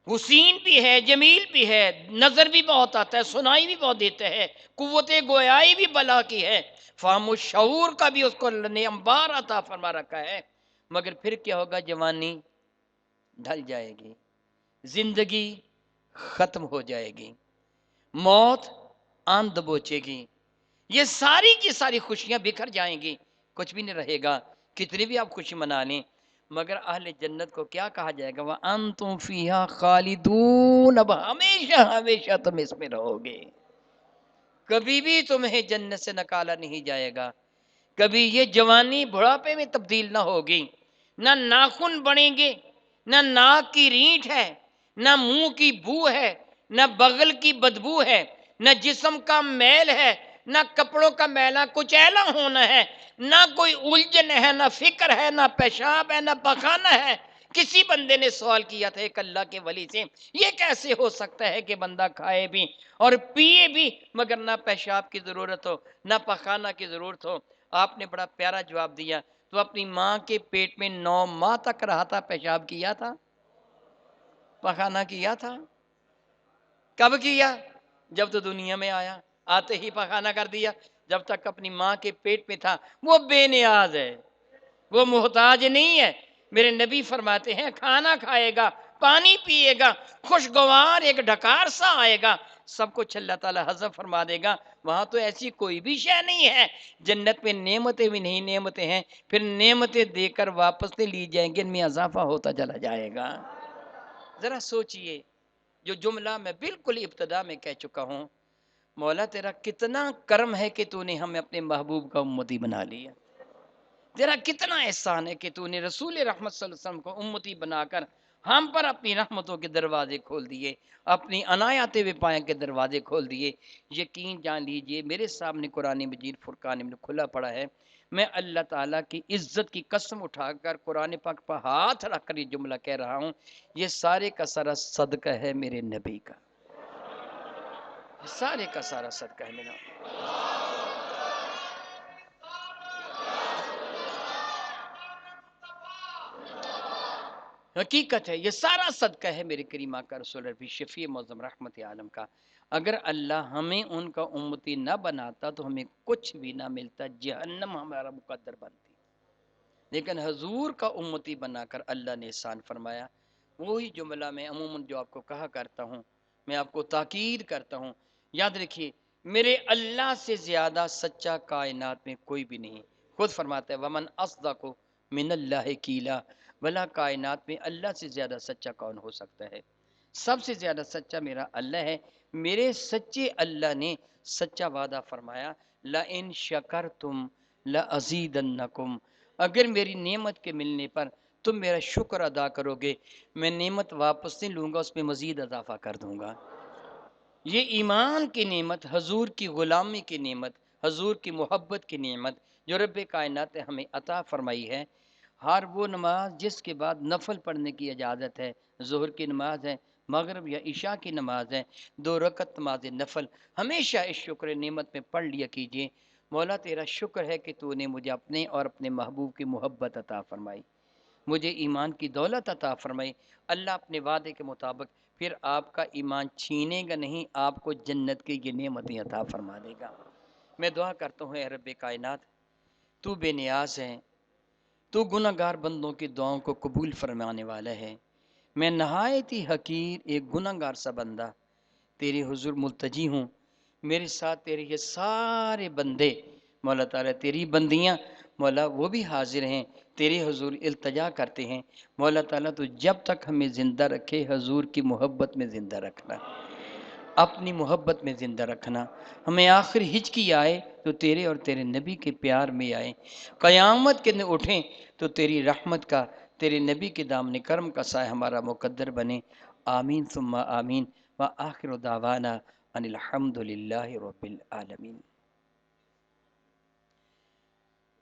Speaker 1: حسین بھی ہے, جمیل بھی ہے, نظر بھی بہت آتا ہے, سنائی بھی بہت دیتا ہے, قوت گویائی بھی بلا کی ہے. فہم و شعور کا بھی اس کو اللہ نے انبار عطا فرما رکھا ہے، مگر پھر کیا ہوگا؟ جوانی ڈھل جائے گی، زندگی ختم ہو جائے گی، موت آن دبوچے گی، یہ ساری کی ساری خوشیاں بکھر جائیں گی، کچھ بھی نہیں رہے گا، کتنی بھی آپ خوشی منا لیں، مگر اہل جنت کو کیا کہا جائے گا؟ وَأَنْتُمْ فِيهَا خَالِدُونَ، اب ہمیشہ ہمیشہ تم اس میں رہو گے، کبھی بھی تمہیں جنت سے نکالا نہیں جائے گا، کبھی یہ جوانی بڑھاپے میں تبدیل نہ ہوگی، نہ ناخن بڑھیں گے، نہ ناک کی رینٹ ہے، نہ منہ کی بو ہے، نہ بغل کی بدبو ہے، نہ جسم کا میل ہے، نہ کپڑوں کا میلا کچیلا ہونا ہے، نہ کوئی الجھن ہے، نہ فکر ہے، نہ پیشاب ہے، نہ پخانہ ہے۔ کسی بندے نے سوال کیا تھا ایک اللہ کے ولی سے، یہ کیسے ہو سکتا ہے کہ بندہ کھائے بھی اور پیے بھی مگر نہ پیشاب کی ضرورت ہو، نہ پخانہ کی ضرورت ہو؟ آپ نے بڑا پیارا جواب دیا، تو اپنی ماں کے پیٹ میں 9 ماہ تک رہا تھا، پیشاب کیا تھا، پخانہ کیا تھا؟ کب کیا؟ جب تو دنیا میں آیا، آتے ہی پخانہ کر دیا؟ جب تک اپنی ماں کے پیٹ میں تھا وہ بے نیاز ہے، وہ محتاج نہیں ہے۔ میرے نبی فرماتے ہیں کھانا کھائے گا، پانی پیے گا، خوشگوار ایک ڈھکار سا آئے گا، سب کچھ اللہ تعالیٰ حذف فرما دے گا، وہاں تو ایسی کوئی بھی شے نہیں ہے۔ جنت میں نعمتیں بھی نہیں، نعمتیں ہیں، پھر نعمتیں دے کر واپس نہیں لی جائیں گی، ان میں اضافہ ہوتا چلا جائے گا۔ ذرا سوچئے، جو جملہ میں بالکل ابتدا میں کہہ چکا ہوں، مولا تیرا کتنا کرم ہے کہ تو نے ہمیں اپنے محبوب کا امتی بنا لیا، تیرا کتنا احسان ہے کہ تو نے رسول رحمت صلی اللہ علیہ وسلم کو امتی بنا کر ہم پر اپنی رحمتوں کے دروازے کھول دیے، اپنی عنایات وفایت کے دروازے کھول دیے۔ یقین جان لیجئے، میرے سامنے قرآن مجید فرقان میں کھلا پڑا ہے، میں اللہ تعالیٰ کی عزت کی قسم اٹھا کر قرآن پاک پر ہاتھ رکھ کر یہ جملہ کہہ رہا ہوں، یہ سارے کا سارا صدقہ ہے میرے نبی کا، سارے کا سارا صدقہ ہے میرا۔ حقیقت ہے، یہ سارا صدقہ ہے میرے کریم آقا رسول ربی شفیع معظم رحمت عالم کا۔ اگر اللہ ہمیں ان کا امتی نہ بناتا تو ہمیں کچھ بھی نہ ملتا، جہنم ہمارا مقدر بنتی، لیکن حضور کا امتی بنا کر اللہ نے احسان فرمایا۔ وہی جملہ میں عموماً جو آپ کو کہا کرتا ہوں، میں آپ کو تاکید کرتا ہوں، یاد رکھیے میرے اللہ سے زیادہ سچا کائنات میں کوئی بھی نہیں۔ خود فرماتا ہے وَمَنْ أَصْدَقُ مِنَ اللَّهِ قِيلًا، بھلا کائنات میں اللہ سے زیادہ سچا کون ہو سکتا ہے؟ سب سے زیادہ سچا میرا اللہ ہے۔ میرے سچے اللہ نے سچا وعدہ فرمایا لَإِن شَكَرْتُمْ لَأَزِيدَنَّكُمْ، اگر میری نعمت کے ملنے پر تم میرا شکر ادا کرو گے، میں نعمت واپس نہیں لوں گا، اس میں مزید اضافہ کر دوں گا۔ یہ ایمان کی نعمت، حضور کی غلامی کی نعمت، حضور کی محبت کی نعمت جو رب کائنات نے ہمیں عطا فرمائی ہے۔ ہر وہ نماز جس کے بعد نفل پڑھنے کی اجازت ہے، ظہر کی نماز ہے، مغرب یا عشاء کی نماز ہے، 2 رکعت نماز نفل ہمیشہ اس شکر نعمت میں پڑھ لیا کیجئے۔ مولا تیرا شکر ہے کہ تو نے مجھے اپنے اور اپنے محبوب کی محبت عطا فرمائی، مجھے ایمان کی دولت عطا فرمائی۔ اللہ اپنے وعدے کے مطابق پھر آپ کا ایمان چھینے گا نہیں، آپ کو جنت کی یہ نعمتیں عطا فرما دے گا۔ میں دعا کرتا ہوں اے رب کائنات، تو بے نیاز ہے، تو گناہ گار بندوں کی دعاؤں کو قبول فرمانے والا ہے۔ میں نہایت ہی حقیر ایک گناہ گار سا بندہ تیرے حضور ملتجی ہوں، میرے ساتھ تیرے یہ سارے بندے مولا تعالیٰ تیری بندیاں مولا وہ بھی حاضر ہیں، تیرے حضور التجا کرتے ہیں۔ مولا تعالیٰ تو جب تک ہمیں زندہ رکھے حضور کی محبت میں زندہ رکھنا، اپنی محبت میں زندہ رکھنا، ہمیں آخر ہچکی آئے تو تیرے اور تیرے نبی کے پیار میں آئے، قیامت کے دن اٹھیں تو تیری رحمت کا، تیرے نبی کے دامن کرم کا سایہ ہمارا مقدر بنے۔ آمین ثم آمین، وآخر دعوانا ان الحمد للہ رب العالمین۔